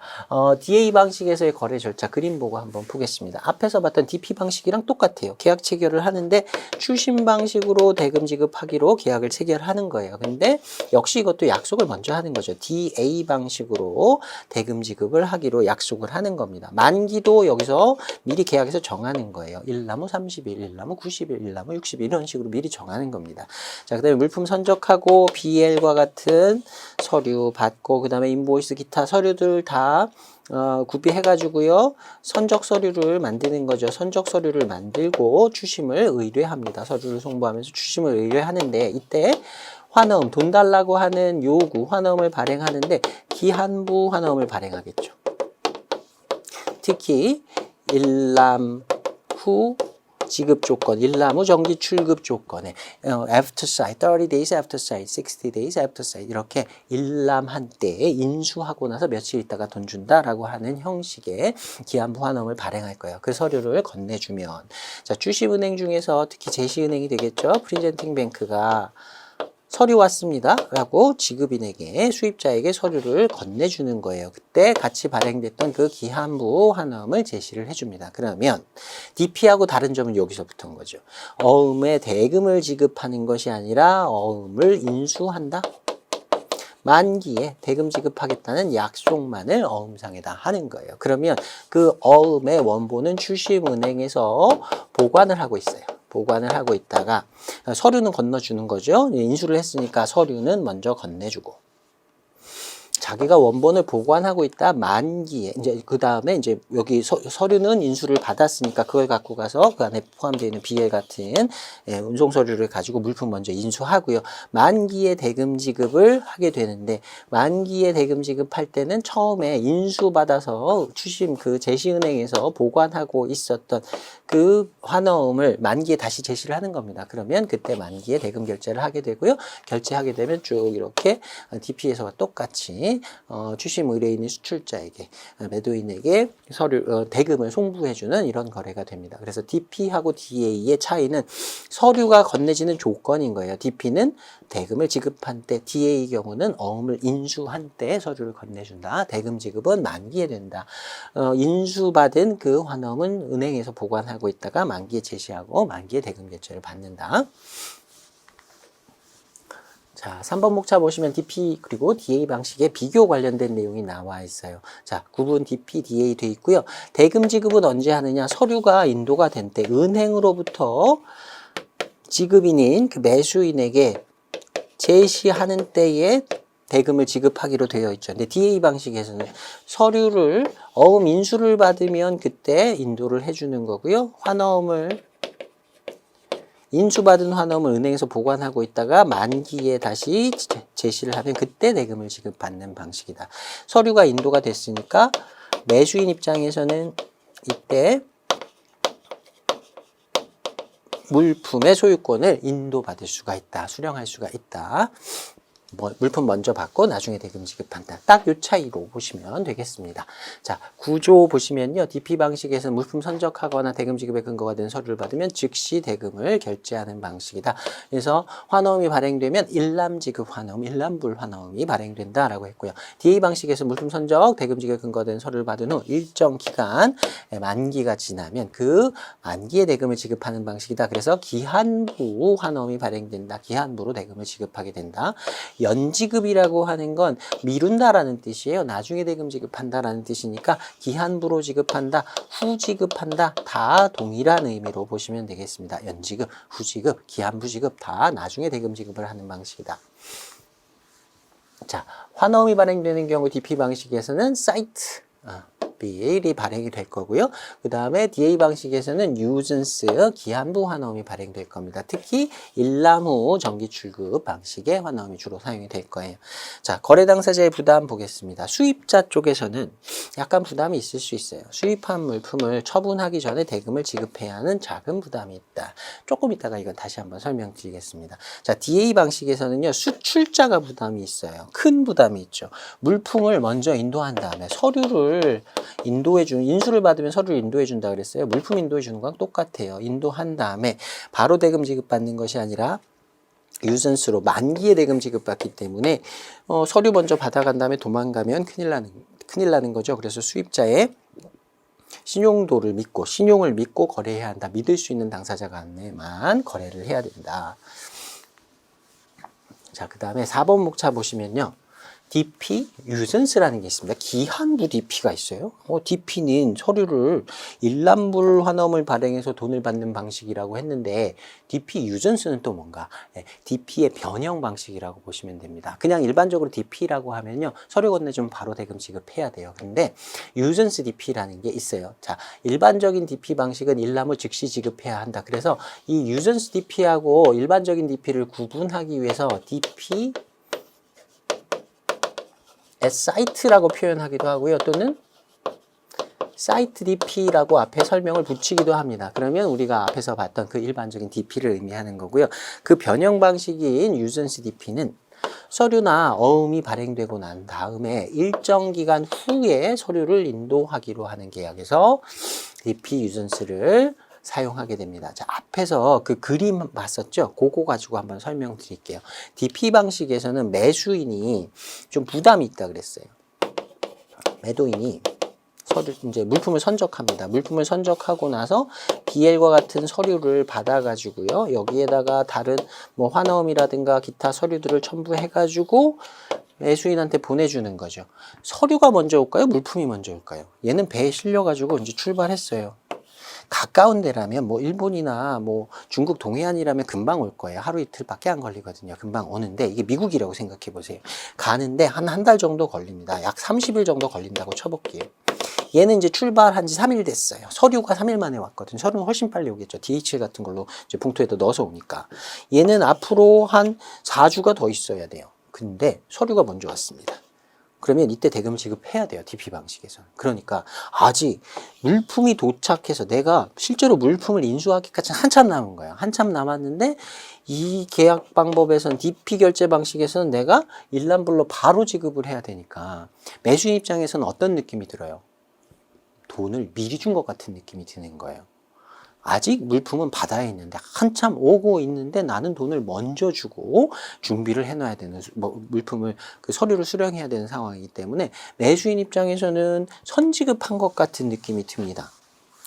Speaker 1: DA 방식에서의 거래 절차 그림 보고 한번 보겠습니다. 앞에서 봤던 DP 방식이랑 똑같아요. 계약 체결을 하는데 추심 방식으로 대금 지급하기로 계약을 체결하는 거예요. 근데 역시 이것도 약속을 먼저 하는 거죠. DA 방식으로 대금 지급을 하기로 약속을 하는 겁니다. 만기도 여기서 미리 계약에서 정하는 거예요. 1나무 30일, 1나무 90일, 1나무 60일 이런 식으로 미리 정하는 겁니다. 자, 그다음에 물품 선적하고 BL과 같은 서류 받고 그다음에 인보이스 기타 서류들 다 구비해가지고요. 선적 서류를 만드는 거죠. 선적 서류를 만들고 추심을 의뢰합니다. 서류를 송부하면서 추심을 의뢰하는데 이때 환어음, 돈 달라고 하는 요구, 환어음을 발행하는데 기한부 환어음을 발행하겠죠. 특히 일남 후 지급 조건, 일남 후 정기 출급 조건에 after sight, 30 days after sight, 60 days after sight 이렇게 일남한 때에 인수하고 나서 며칠 있다가 돈 준다라고 하는 형식의 기한부 환어음을 발행할 거예요. 그 서류를 건네주면 자, 주식은행 중에서 특히 제시은행이 되겠죠. 프리젠팅 뱅크가 서류 왔습니다 라고 지급인에게 수입자에게 서류를 건네주는 거예요. 그때 같이 발행됐던 그 기한부 환어음을 제시를 해줍니다. 그러면 DP하고 다른 점은 여기서부터인 거죠. 어음에 대금을 지급하는 것이 아니라 어음을 인수한다. 만기에 대금 지급하겠다는 약속만을 어음상에다 하는 거예요. 그러면 그 어음의 원본은 주식은행에서 보관을 하고 있어요. 보관을 하고 있다가 서류는 건너주는 거죠. 인수를 했으니까 서류는 먼저 건네주고 자기가 원본을 보관하고 있다 만기에 이제 그 다음에 이제 여기 서류는 인수를 받았으니까 그걸 갖고 가서 그 안에 포함되어 있는 BL 같은 운송 서류를 가지고 물품 먼저 인수하고요. 만기에 대금 지급을 하게 되는데 만기에 대금 지급할 때는 처음에 인수 받아서 추심 그 제시은행에서 보관하고 있었던 그 환어음을 만기에 다시 제시를 하는 겁니다. 그러면 그때 만기에 대금 결제를 하게 되고요. 결제하게 되면 쭉 이렇게 DP에서와 똑같이 추심 의뢰인이 수출자에게 매도인에게 서류 대금을 송부해주는 이런 거래가 됩니다. 그래서 DP하고 DA의 차이는 서류가 건네지는 조건인 거예요. DP는 대금을 지급한 때, DA 경우는 어음을 인수한 때 서류를 건네준다. 대금 지급은 만기에 된다. 인수받은 그 환어음은 은행에서 보관하고 있다가 만기에 제시하고 만기에 대금 결제를 받는다. 자, 3번 목차 보시면 DP 그리고 DA 방식의 비교 관련된 내용이 나와 있어요. 자, 구분 DP, DA 돼 있고요. 대금 지급은 언제 하느냐? 서류가 인도가 된 때 은행으로부터 지급인인 그 매수인에게 제시하는 때에 대금을 지급하기로 되어 있죠. 근데 DA 방식에서는 서류를 어음 인수를 받으면 그때 인도를 해주는 거고요. 환어음을 인수받은 환어음을 은행에서 보관하고 있다가 만기에 다시 제시를 하면 그때 대금을 지급받는 방식이다. 서류가 인도가 됐으니까 매수인 입장에서는 이때 물품의 소유권을 인도받을 수가 있다. 수령할 수가 있다. 물품 먼저 받고 나중에 대금 지급한다. 딱 요 차이로 보시면 되겠습니다. 자, 구조 보시면요. DP 방식에서는 물품 선적하거나 대금 지급의 근거가 되는 서류를 받으면 즉시 대금을 결제하는 방식이다. 그래서 환어음이 발행되면 일남 지급 환어음, 일남불 환어음이 발행된다라고 했고요. DA 방식에서 물품 선적, 대금 지급의 근거가 되는 서류를 받은 후 일정 기간 만기가 지나면 그 만기의 대금을 지급하는 방식이다. 그래서 기한부 환어음이 발행된다. 기한부로 대금을 지급하게 된다. 연지급이라고 하는 건 미룬다라는 뜻이에요. 나중에 대금 지급한다라는 뜻이니까 기한부로 지급한다, 후 지급한다 다 동일한 의미로 보시면 되겠습니다. 연지급, 후지급, 기한부 지급 다 나중에 대금 지급을 하는 방식이다. 자, 환어음이 발행되는 경우 DP 방식에서는 사이트 BL이 발행이 될 거고요. 그 다음에 DA 방식에서는 유즌스 기한부 환어음이 발행될 겁니다. 특히 일남후 정기 출급 방식의 환어음이 주로 사용이 될 거예요. 자, 거래 당사자의 부담 보겠습니다. 수입자 쪽에서는 약간 부담이 있을 수 있어요. 수입한 물품을 처분하기 전에 대금을 지급해야 하는 작은 부담이 있다. 조금 이따가 이건 다시 한번 설명드리겠습니다. 자, DA 방식에서는요, 수출자가 부담이 있어요. 큰 부담이 있죠. 물품을 먼저 인도한 다음에 서류를 인수를 받으면 서류를 인도해 준다 그랬어요. 물품 인도해 주는 거랑 똑같아요. 인도한 다음에 바로 대금 지급받는 것이 아니라 유전스로 만기에 대금 지급받기 때문에 서류 먼저 받아간 다음에 도망가면 큰일 나는 거죠. 그래서 수입자의 신용도를 믿고 신용을 믿고 거래해야 한다. 믿을 수 있는 당사자 간에만 거래를 해야 된다. 자, 그 다음에 4번 목차 보시면요. DP 유전스라는 게 있습니다. 기한부 DP가 있어요. DP는 서류를 일람불 환원을 발행해서 돈을 받는 방식이라고 했는데 DP 유전스는 또 뭔가? DP의 변형 방식이라고 보시면 됩니다. 그냥 일반적으로 DP라고 하면요. 서류 건네주면 바로 대금 지급해야 돼요. 근데 유전스 DP라는 게 있어요. 자, 일반적인 DP 방식은 일람을 즉시 지급해야 한다. 그래서 이 유전스 DP하고 일반적인 DP를 구분하기 위해서 DP 사이트라고 표현하기도 하고요. 또는 사이트 DP라고 앞에 설명을 붙이기도 합니다. 그러면 우리가 앞에서 봤던 그 일반적인 DP를 의미하는 거고요. 그 변형 방식인 유전스 DP는 서류나 어음이 발행되고 난 다음에 일정 기간 후에 서류를 인도하기로 하는 계약에서 DP 유전스를 사용하게 됩니다. 자, 앞에서 그 그림 봤었죠? 그거 가지고 한번 설명드릴게요. DP 방식에서는 매수인이 좀 부담이 있다 그랬어요. 매도인이 이제 물품을 선적합니다. 물품을 선적하고 나서 BL과 같은 서류를 받아가지고요. 여기에다가 다른 뭐 환어음이라든가 기타 서류들을 첨부해가지고 매수인한테 보내주는 거죠. 서류가 먼저 올까요? 물품이 먼저 올까요? 얘는 배에 실려가지고 이제 출발했어요. 가까운 데라면 뭐 일본이나 뭐 중국 동해안이라면 금방 올 거예요. 하루 이틀밖에 안 걸리거든요. 금방 오는데 이게 미국이라고 생각해 보세요. 가는데 한 달 정도 걸립니다. 약 30일 정도 걸린다고 쳐볼게요. 얘는 이제 출발한 지 3일 됐어요. 서류가 3일 만에 왔거든요. 서류는 훨씬 빨리 오겠죠. DHL 같은 걸로 이제 봉투에다 넣어서 오니까. 얘는 앞으로 한 4주가 더 있어야 돼요. 근데 서류가 먼저 왔습니다. 그러면 이때 대금 지급해야 돼요. DP 방식에서는. 그러니까 아직 물품이 도착해서 내가 실제로 물품을 인수하기까지는 한참 남은 거예요. 한참 남았는데 이 계약 방법에서는 DP 결제 방식에서는 내가 일람불로 바로 지급을 해야 되니까 매수인 입장에서는 어떤 느낌이 들어요? 돈을 미리 준 것 같은 느낌이 드는 거예요. 아직 물품은 바다에 있는데 한참 오고 있는데 나는 돈을 먼저 주고 준비를 해놔야 되는 물품을 그 서류를 수령해야 되는 상황이기 때문에 매수인 입장에서는 선지급한 것 같은 느낌이 듭니다.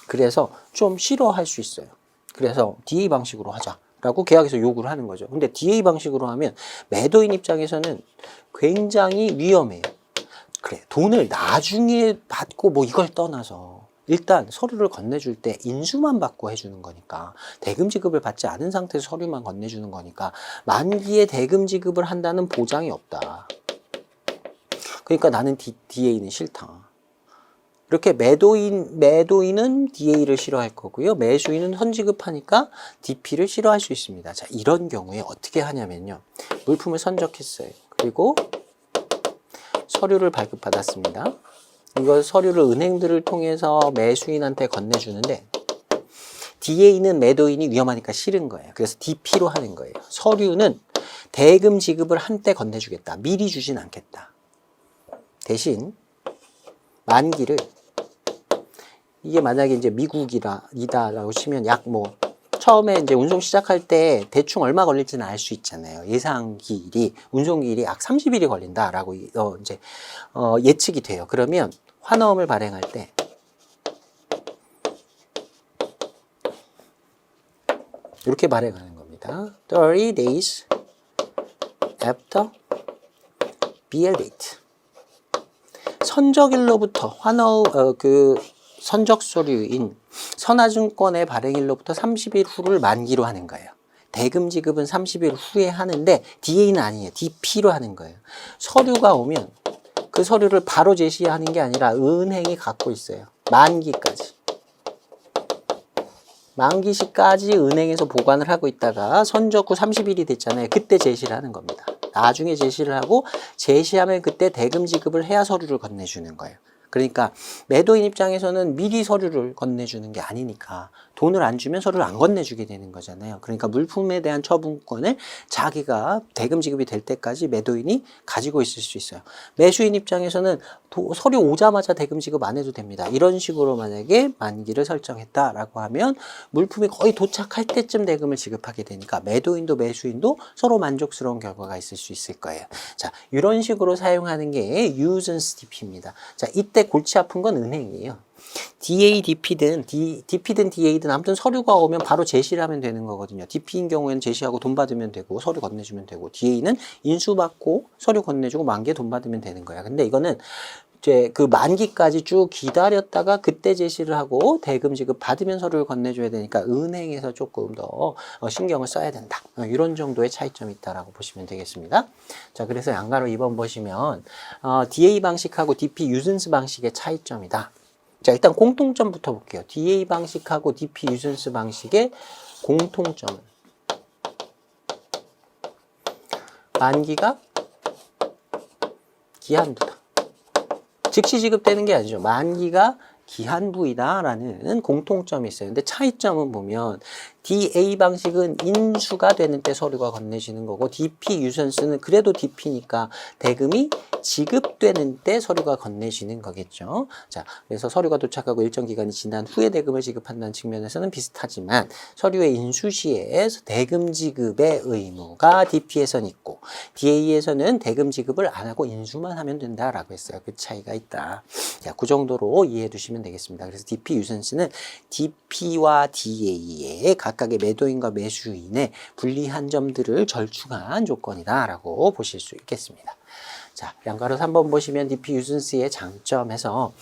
Speaker 1: 그래서 좀 싫어할 수 있어요. 그래서 DA 방식으로 하자라고 계약에서 요구를 하는 거죠. 근데 DA 방식으로 하면 매도인 입장에서는 굉장히 위험해요. 그래, 돈을 나중에 받고 뭐 이걸 떠나서 일단 서류를 건네줄 때 인수만 받고 해주는 거니까 대금 지급을 받지 않은 상태에서 서류만 건네주는 거니까 만기에 대금 지급을 한다는 보장이 없다. 그러니까 나는 DA는 싫다. 이렇게 매도인은 DA를 싫어할 거고요. 매수인은 선지급하니까 DP를 싫어할 수 있습니다. 자, 이런 경우에 어떻게 하냐면요. 물품을 선적했어요. 그리고 서류를 발급받았습니다. 이걸 서류를 은행들을 통해서 매수인한테 건네주는데 DA는 매도인이 위험하니까 싫은 거예요. 그래서 DP로 하는 거예요. 서류는 대금 지급을 한때 건네주겠다. 미리 주진 않겠다. 대신 만기를 이게 만약에 이제 미국이다라고 치면 약 뭐 처음에 이제 운송 시작할 때 대충 얼마 걸릴지는 알 수 있잖아요. 운송기일이 약 30일이 걸린다라고 이제 예측이 돼요. 그러면 환어음을 발행할 때 이렇게 발행하는 겁니다. 30 days after BL date. 선적일로부터 선적 서류인 선화증권의 발행일로부터 30일 후를 만기로 하는 거예요. 대금 지급은 30일 후에 하는데 DA는 아니에요. DP로 하는 거예요. 서류가 오면 그 서류를 바로 제시하는 게 아니라 은행이 갖고 있어요. 만기까지. 만기시까지 은행에서 보관을 하고 있다가 선적 후 30일이 됐잖아요. 그때 제시를 하는 겁니다. 나중에 제시를 하고 제시하면 그때 대금 지급을 해야 서류를 건네주는 거예요. 그러니까 매도인 입장에서는 미리 서류를 건네주는 게 아니니까 돈을 안 주면 서류를 안 건네주게 되는 거잖아요. 그러니까 물품에 대한 처분권을 자기가 대금 지급이 될 때까지 매도인이 가지고 있을 수 있어요. 매수인 입장에서는 서류 오자마자 대금 지급 안 해도 됩니다. 이런 식으로 만약에 만기를 설정했다라고 하면 물품이 거의 도착할 때쯤 대금을 지급하게 되니까 매도인도 매수인도 서로 만족스러운 결과가 있을 수 있을 거예요. 자, 이런 식으로 사용하는 게 유전스 DP입니다. 자, 이때 골치 아픈 건 은행이에요. DA, DP든 DP든 DA든 아무튼 서류가 오면 바로 제시를 하면 되는 거거든요. DP인 경우에는 제시하고 돈 받으면 되고 서류 건네주면 되고, DA는 인수받고 서류 건네주고 만기에 돈 받으면 되는 거야. 근데 이거는 이제 그 만기까지 쭉 기다렸다가 그때 제시를 하고 대금 지급 받으면 서류를 건네줘야 되니까 은행에서 조금 더 신경을 써야 된다. 이런 정도의 차이점이 있다라고 보시면 되겠습니다. 자, 그래서 양가로 2번 보시면 DA 방식하고 DP 유슨스 방식의 차이점이다. 자, 일단 공통점부터 볼게요. DA 방식하고 DP 유슨스 방식의 공통점은 만기가 기한부다. 즉시 지급되는 게 아니죠. 만기가 기한부이다라는 공통점이 있어요. 근데 차이점은 보면 DA 방식은 인수가 되는 때 서류가 건네지는 거고, DP 유선스는 그래도 DP니까 대금이 지급되는 때 서류가 건네지는 거겠죠. 자, 그래서 서류가 도착하고 일정 기간이 지난 후에 대금을 지급한다는 측면에서는 비슷하지만 서류의 인수 시에 대금 지급의 의무가 DP에서는 있고 DA에서는 대금 지급을 안 하고 인수만 하면 된다라고 했어요. 그 차이가 있다. 자, 그 정도로 이해해 두시면 되겠습니다. 그래서 DP 유선스는 DP와 DA의 각각의 매도인과 매수인의 불리한 점들을 절충한 조건이다라고 보실 수 있겠습니다. 자, 양가로 3번 보시면 DP 유슨스의 장점에서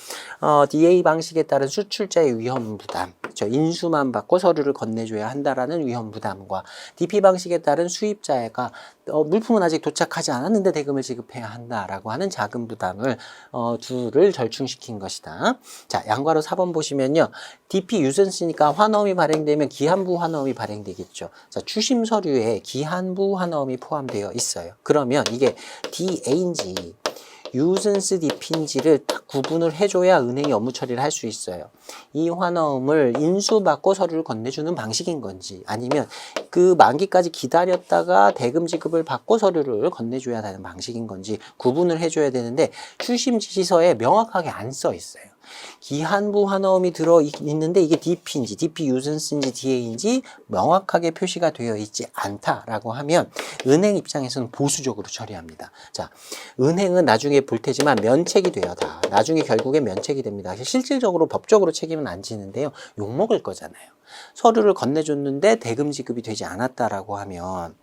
Speaker 1: DA 방식에 따른 수출자의 위험 부담, 인수만 받고 서류를 건네줘야 한다라는 위험 부담과 DP 방식에 따른 수입자가 물품은 아직 도착하지 않았는데 대금을 지급해야 한다라고 하는 자금 부담을 둘을 절충시킨 것이다. 자, 양가로 4번 보시면요. DP 유슨스니까 환어음이 발행되면 기한부 환어음이 발행되겠죠. 자, 추심 서류에 기한부 환어음이 포함되어 있어요. 그러면 이게 DA인지 유슨스 DP인지를 딱 구분을 해줘야 은행이 업무 처리를 할 수 있어요. 이 환어음을 인수받고 서류를 건네주는 방식인 건지, 아니면 그 만기까지 기다렸다가 대금 지급을 받고 서류를 건네줘야 하는 방식인 건지 구분을 해줘야 되는데 추심 지시서에 명확하게 안 써 있어요. 기한부 환어음이 들어있는데 이게 DP인지 DP 유슨스인지 DA인지 명확하게 표시가 되어 있지 않다라고 하면 은행 입장에서는 보수적으로 처리합니다. 자, 은행은 나중에 볼 테지만 면책이 돼요. 다 나중에 결국에 면책이 됩니다. 실질적으로 법적으로 책임은 안 지는데요. 욕먹을 거잖아요. 서류를 건네줬는데 대금 지급이 되지 않았다라고 하면,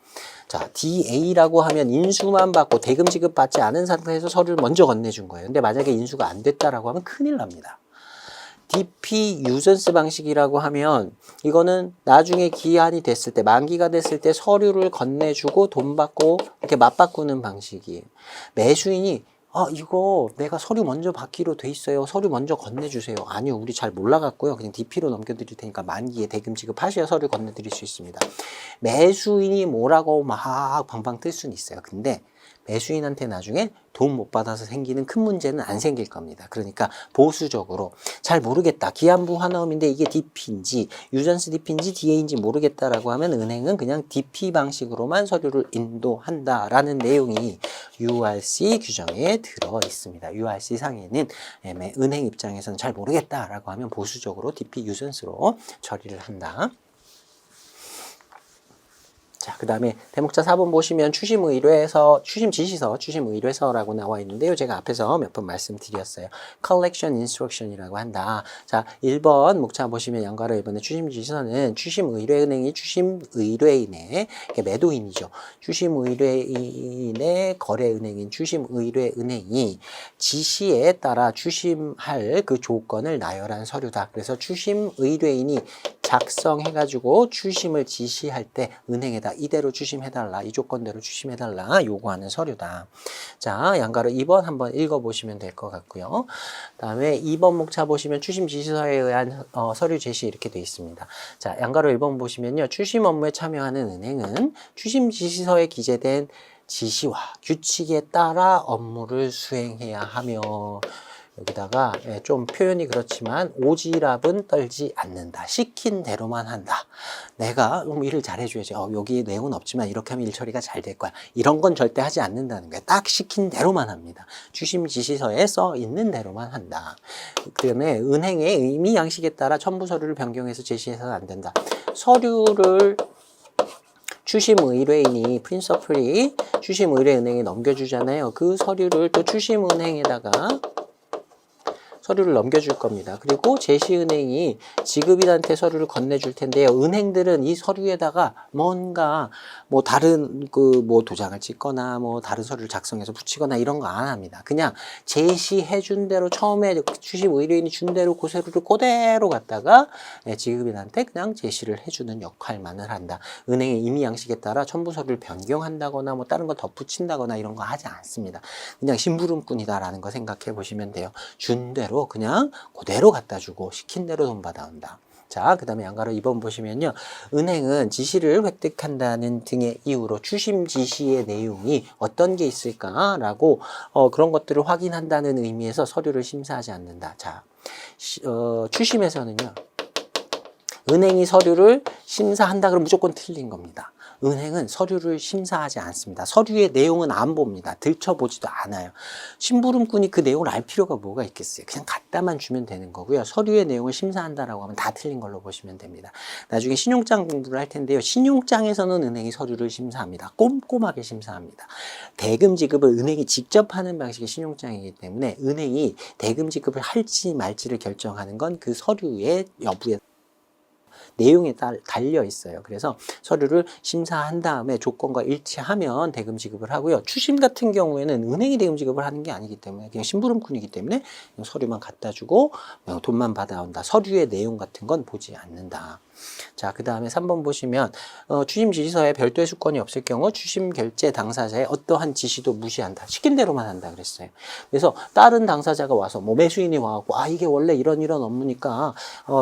Speaker 1: 자, DA라고 하면 인수만 받고 대금 지급 받지 않은 상태에서 서류를 먼저 건네준 거예요. 근데 만약에 인수가 안 됐다라고 하면 큰일 납니다. DP 유전스 방식이라고 하면 이거는 나중에 기한이 됐을 때, 만기가 됐을 때 서류를 건네주고 돈 받고 이렇게 맞바꾸는 방식이에요. 매수인이 이거 내가 서류 먼저 받기로 돼 있어요. 서류 먼저 건네주세요. 아니요, 우리 잘 몰라갖고요. 그냥 DP로 넘겨드릴 테니까 만기에 대금 지급하셔야 서류 건네드릴 수 있습니다. 매수인이 뭐라고 막 방방 뜰 수는 있어요. 근데 매수인한테 나중에 돈 못 받아서 생기는 큰 문제는 안 생길 겁니다. 그러니까 보수적으로 잘 모르겠다. 기한부 환어음인데 이게 DP인지 유전스 DP인지 DA인지 모르겠다라고 하면 은행은 그냥 DP 방식으로만 서류를 인도한다라는 내용이 URC 규정에 들어 있습니다. URC 상에는 은행 입장에서는 잘 모르겠다라고 하면 보수적으로 DP 유전스로 처리를 한다. 자, 그 다음에 대목자 4번 보시면 추심의뢰서, 추심지시서, 추심의뢰서라고 나와 있는데요. 제가 앞에서 몇 번 말씀드렸어요. Collection Instruction이라고 한다. 자, 1번 목차 보시면 양가로 1번의 추심지시서는 추심의뢰은행이 추심의뢰인의 매도인이죠. 추심의뢰인의 거래은행인 추심의뢰은행이 지시에 따라 추심할 그 조건을 나열한 서류다. 그래서 추심의뢰인이 작성해가지고 추심을 지시할 때 은행에다 이대로 추심해달라, 이 조건대로 추심해달라 요구하는 서류다. 자, 양가로 2번 한번 읽어보시면 될 것 같고요. 다음에 2번 목차 보시면 추심 지시서에 의한 서류 제시 이렇게 되어 있습니다. 자, 양가로 1번 보시면요. 추심 업무에 참여하는 은행은 추심 지시서에 기재된 지시와 규칙에 따라 업무를 수행해야 하며, 여기다가 좀 표현이 그렇지만 오지랖은 떨지 않는다. 시킨 대로만 한다. 내가 일을 잘해줘야지. 여기 내용은 없지만 이렇게 하면 일 처리가 잘 될 거야. 이런 건 절대 하지 않는다는 거야. 딱 시킨 대로만 합니다. 추심 지시서에 써 있는 대로만 한다. 그 다음에 은행의 의미 양식에 따라 첨부 서류를 변경해서 제시해서는 안 된다. 서류를 추심 의뢰인이 프린서플이 추심 의뢰은행에 넘겨주잖아요. 그 서류를 또 추심 은행에다가 서류를 넘겨줄 겁니다. 그리고 제시은행이 지급인한테 서류를 건네줄 텐데요. 은행들은 이 서류에다가 뭔가 뭐 다른 뭐 도장을 찍거나 뭐 다른 서류를 작성해서 붙이거나 이런 거 안 합니다. 그냥 제시해준 대로 처음에 추심 의뢰인이 준 대로 그 서류를 그대로 갖다가 지급인한테 그냥 제시를 해주는 역할만을 한다. 은행의 임의 양식에 따라 첨부 서류를 변경한다거나 뭐 다른 거 덧붙인다거나 이런 거 하지 않습니다. 그냥 심부름꾼이다라는 거 생각해 보시면 돼요. 준 대로 그냥 그대로 갖다 주고 시킨 대로 돈 받아온다. 자, 그 다음에 양가로 2번 보시면요. 은행은 지시를 획득한다는 등의 이유로 추심 지시의 내용이 어떤 게 있을까라고 그런 것들을 확인한다는 의미에서 서류를 심사하지 않는다. 자, 추심에서는요. 은행이 서류를 심사한다 그러면 무조건 틀린 겁니다. 은행은 서류를 심사하지 않습니다. 서류의 내용은 안 봅니다. 들춰보지도 않아요. 심부름꾼이 그 내용을 알 필요가 뭐가 있겠어요. 그냥 갖다만 주면 되는 거고요. 서류의 내용을 심사한다라고 하면 다 틀린 걸로 보시면 됩니다. 나중에 신용장 공부를 할 텐데요. 신용장에서는 은행이 서류를 심사합니다. 꼼꼼하게 심사합니다. 대금 지급을 은행이 직접 하는 방식의 신용장이기 때문에 은행이 대금 지급을 할지 말지를 결정하는 건 그 서류의 여부에 내용에 달려 있어요. 그래서 서류를 심사한 다음에 조건과 일치하면 대금 지급을 하고요. 추심 같은 경우에는 은행이 대금 지급을 하는 게 아니기 때문에 그냥 심부름꾼이기 때문에 그냥 서류만 갖다 주고 돈만 받아온다. 서류의 내용 같은 건 보지 않는다. 자, 그 다음에 3번 보시면 추심 지시서에 별도의 수건이 없을 경우 추심 결제 당사자의 어떠한 지시도 무시한다. 시킨 대로만 한다 그랬어요. 그래서 다른 당사자가 와서 뭐 매수인이 와갖고 이게 원래 이런 업무니까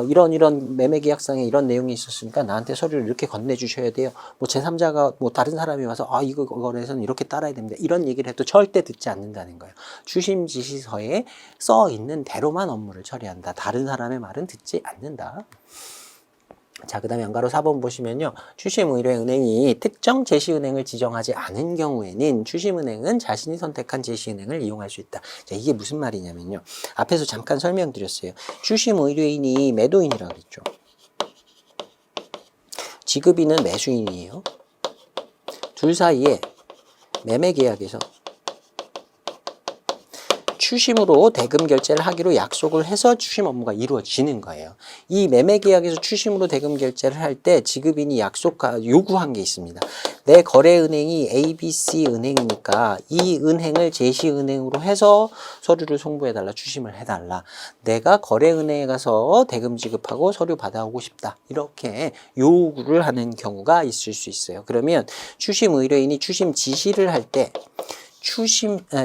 Speaker 1: 이런 매매 계약상에 이런 내용이 있었으니까 나한테 서류를 이렇게 건네주셔야 돼요. 뭐 제3자가 뭐 다른 사람이 와서 이거 거래에서는 이렇게 따라야 됩니다. 이런 얘기를 해도 절대 듣지 않는다는 거예요. 추심 지시서에 써 있는 대로만 업무를 처리한다. 다른 사람의 말은 듣지 않는다. 자, 그 다음에 연가로 4번 보시면요. 추심의뢰은행이 특정 제시은행을 지정하지 않은 경우에는 추심은행은 자신이 선택한 제시은행을 이용할 수 있다. 자, 이게 무슨 말이냐면요. 앞에서 잠깐 설명드렸어요. 추심의뢰인이 매도인이라고 그랬죠. 지급인은 매수인이에요. 둘 사이에 매매 계약에서 추심으로 대금 결제를 하기로 약속을 해서 추심 업무가 이루어지는 거예요. 이 매매 계약에서 추심으로 대금 결제를 할 때 지급인이 요구한 게 있습니다. 내 거래은행이 ABC 은행이니까 이 은행을 제시은행으로 해서 서류를 송부해달라, 추심을 해달라. 내가 거래은행에 가서 대금 지급하고 서류 받아오고 싶다. 이렇게 요구를 하는 경우가 있을 수 있어요. 그러면 추심 의뢰인이 추심 지시를 할 때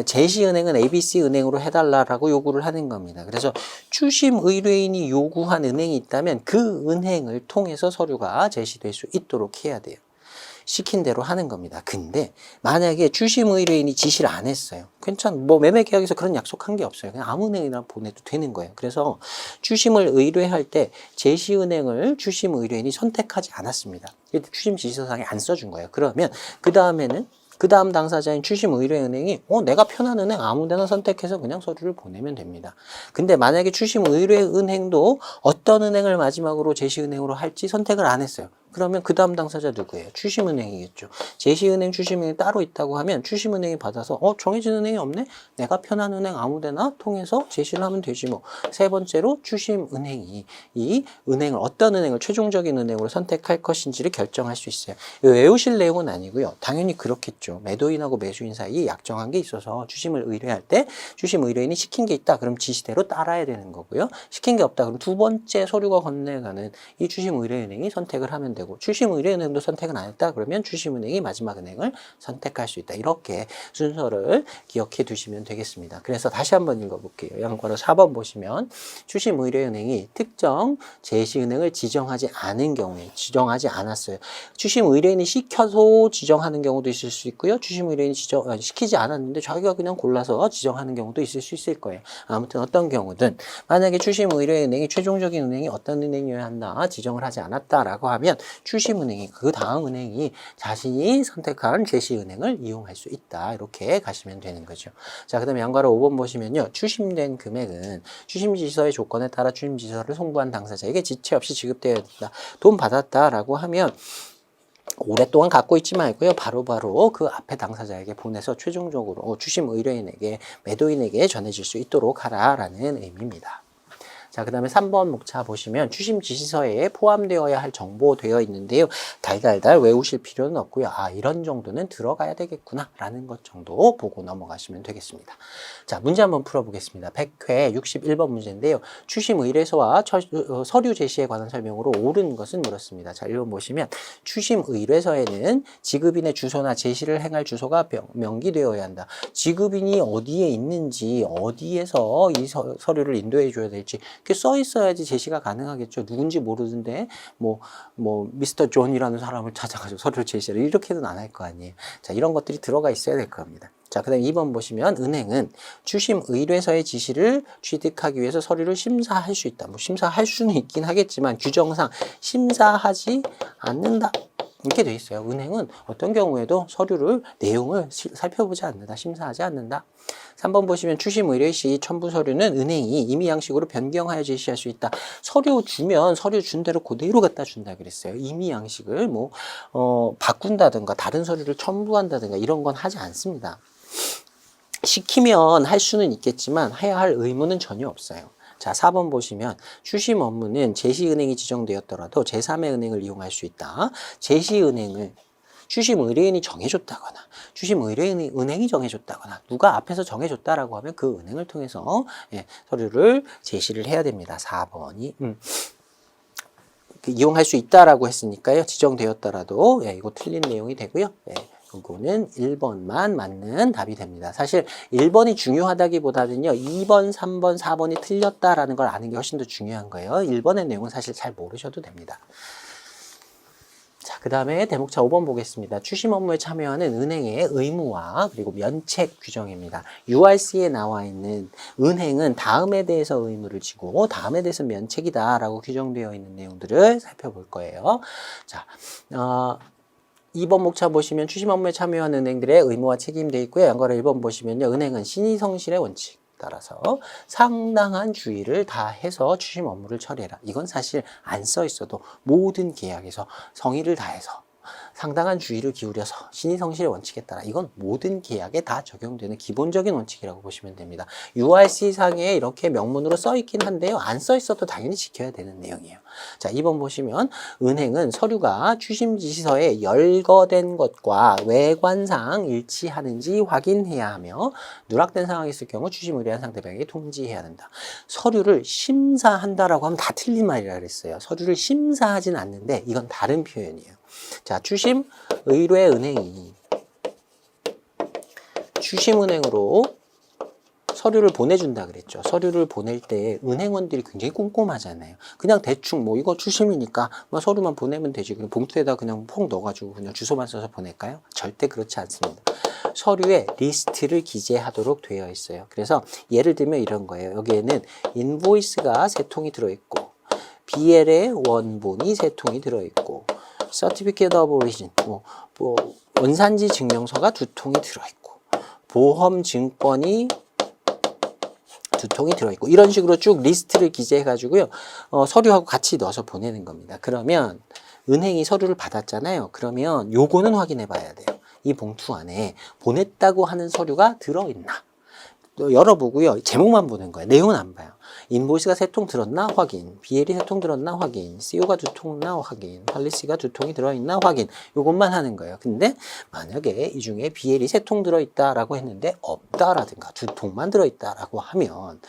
Speaker 1: 제시은행은 ABC은행으로 해달라고 요구를 하는 겁니다. 그래서 추심 의뢰인이 요구한 은행이 있다면 그 은행을 통해서 서류가 제시될 수 있도록 해야 돼요. 시킨 대로 하는 겁니다. 근데 만약에 추심 의뢰인이 지시를 안 했어요. 뭐 매매 계약에서 그런 약속한 게 없어요. 그냥 아무 은행이나 보내도 되는 거예요. 그래서 추심을 의뢰할 때 제시은행을 추심 의뢰인이 선택하지 않았습니다. 추심 지시서상에 안 써준 거예요. 그러면 그 다음 당사자인 추심의뢰은행이 내가 편한 은행 아무 데나 선택해서 그냥 서류를 보내면 됩니다. 근데 만약에 추심의뢰은행도 어떤 은행을 마지막으로 제시은행으로 할지 선택을 안 했어요. 그러면 그 다음 당사자 누구예요? 추심은행이겠죠. 제시은행, 추심은행이 따로 있다고 하면 추심은행이 받아서 정해진 은행이 없네? 내가 편한 은행 아무 데나 통해서 제시를 하면 되지 뭐. 세 번째로 추심은행이 이 은행을 어떤 은행을 최종적인 은행으로 선택할 것인지를 결정할 수 있어요. 외우실 내용은 아니고요. 당연히 그렇겠죠. 매도인하고 매수인 사이에 약정한 게 있어서 추심을 의뢰할 때 추심 의뢰인이 시킨 게 있다. 그럼 지시대로 따라야 되는 거고요. 시킨 게 없다. 그럼 두 번째 서류가 건네가는 이 추심 의뢰은행이 선택을 하면 되고 되고 추심의뢰은행도 선택은 안 했다 그러면 추심은행이 마지막 은행을 선택할 수 있다. 이렇게 순서를 기억해 두시면 되겠습니다. 그래서 다시 한번 읽어볼게요. 양과로 4번 보시면 추심의뢰은행이 특정 제시은행을 지정하지 않은 경우에 지정하지 않았어요. 추심의뢰인이 시켜서 지정하는 경우도 있을 수 있고요. 추심의뢰인이 시키지 않았는데 자기가 그냥 골라서 지정하는 경우도 있을 수 있을 거예요. 아무튼 어떤 경우든 만약에 추심의뢰은행이 최종적인 은행이 어떤 은행이어야 한다 지정을 하지 않았다라고 하면 추심은행이 그 다음 은행이 자신이 선택한 제시은행을 이용할 수 있다. 이렇게 가시면 되는 거죠. 자, 그 다음에 양가로 5번 보시면요. 추심된 금액은 추심지시서의 조건에 따라 추심지시서를 송부한 당사자에게 지체 없이 지급되어야 된다. 돈 받았다라고 하면 오랫동안 갖고 있지 말고요. 바로바로 그 앞에 당사자에게 보내서 최종적으로 추심 의뢰인에게 매도인에게 전해질 수 있도록 하라라는 의미입니다. 자, 그 다음에 3번 목차 보시면 추심 지시서에 포함되어야 할 정보 되어 있는데요. 달달달 외우실 필요는 없고요. 아, 이런 정도는 들어가야 되겠구나 라는 것 정도 보고 넘어가시면 되겠습니다. 자, 문제 한번 풀어보겠습니다. 100회 61번 문제인데요. 추심 의뢰서와 서류 제시에 관한 설명으로 옳은 것은 물었습니다. 자, 1번 보시면 추심 의뢰서에는 지급인의 주소나 제시를 행할 주소가 명기되어야 한다. 지급인이 어디에 있는지 어디에서 이 서류를 인도해 줘야 될지 이렇게 써 있어야지 제시가 가능하겠죠. 누군지 모르는데 미스터 존이라는 사람을 찾아가지고 서류를 제시를 이렇게는 안 할 거 아니에요. 자, 이런 것들이 들어가 있어야 될 겁니다. 자, 그 다음에 2번 보시면 은행은 추심 의뢰서의 지시를 취득하기 위해서 서류를 심사할 수 있다. 심사할 수는 있긴 하겠지만 규정상 심사하지 않는다. 이렇게 돼 있어요. 은행은 어떤 경우에도 서류를 내용을 살펴보지 않는다. 심사하지 않는다. 3번 보시면 추심 의뢰 시 첨부 서류는 은행이 임의 양식으로 변경하여 제시할 수 있다. 서류 주면 서류 준 대로 그대로 갖다 준다 그랬어요. 임의 양식을 바꾼다든가 다른 서류를 첨부한다든가 이런 건 하지 않습니다. 시키면 할 수는 있겠지만 해야 할 의무는 전혀 없어요. 자, 4번 보시면 추심 업무는 제시은행이 지정되었더라도 제3의 은행을 이용할 수 있다. 제시은행을 추심 의뢰인이 정해줬다거나 추심 은행이 정해줬다거나 누가 앞에서 정해줬다라고 하면 그 은행을 통해서 서류를 제시를 해야 됩니다. 4번이 이용할 수 있다라고 했으니까요. 지정되었더라도 이거 틀린 내용이 되고요. 이거는 1번만 맞는 답이 됩니다. 사실 1번이 중요하다기보다는요. 2번, 3번, 4번이 틀렸다라는 걸 아는 게 훨씬 더 중요한 거예요. 1번의 내용은 사실 잘 모르셔도 됩니다. 자, 그 다음에 대목차 5번 보겠습니다. 추심 업무에 참여하는 은행의 의무와 그리고 면책 규정입니다. URC에 나와 있는 은행은 다음에 대해서 의무를 지고 다음에 대해서 면책이다 라고 규정되어 있는 내용들을 살펴볼 거예요. 자, 2번 목차 보시면 추심 업무에 참여하는 은행들의 의무와 책임이 되어 있고요. 양가로 1번 보시면요. 은행은 신의성실의 원칙 따라서 상당한 주의를 다해서 추심 업무를 처리해라. 이건 사실 안 써 있어도 모든 계약에서 성의를 다해서 상당한 주의를 기울여서 신의성실의 원칙에 따라 이건 모든 계약에 다 적용되는 기본적인 원칙이라고 보시면 됩니다. URC상에 이렇게 명문으로 써 있긴 한데요. 안 써 있어도 당연히 지켜야 되는 내용이에요. 자, 2번 보시면 은행은 서류가 추심지시서에 열거된 것과 외관상 일치하는지 확인해야 하며 누락된 상황이 있을 경우 추심 의뢰한 상대방에게 통지해야 한다. 서류를 심사한다라고 하면 다 틀린 말이라 그랬어요. 서류를 심사하진 않는데 이건 다른 표현이에요. 자, 추심 의뢰 은행이 추심은행으로 서류를 보내준다 그랬죠. 서류를 보낼 때 은행원들이 굉장히 꼼꼼하잖아요. 그냥 대충 이거 추심이니까 서류만 보내면 되지. 그냥 봉투에다 그냥 퐁 넣어가지고 그냥 주소만 써서 보낼까요? 절대 그렇지 않습니다. 서류에 리스트를 기재하도록 되어 있어요. 그래서 예를 들면 이런 거예요. 여기에는 인보이스가 3통이 들어있고 BL의 원본이 3통이 들어있고 Certificate of Origin, 원산지 증명서가 2통이 들어있고 보험 증권이 2통이 들어있고 이런 식으로 쭉 리스트를 기재해가지고요. 서류하고 같이 넣어서 보내는 겁니다. 그러면 은행이 서류를 받았잖아요. 그러면 요거는 확인해 봐야 돼요. 이 봉투 안에 보냈다고 하는 서류가 들어있나. 열어보고요. 제목만 보는 거예요. 내용은 안 봐요. 인보이스가 3통 들었나 확인, BL이 3통 들었나 확인, CO가 2통나 확인, 팔리시가 2통이 들어있나 확인. 요것만 하는 거예요. 근데 만약에 이 중에 BL이 3통 들어있다라고 했는데 없다라든가 2통만 들어있다라고 하면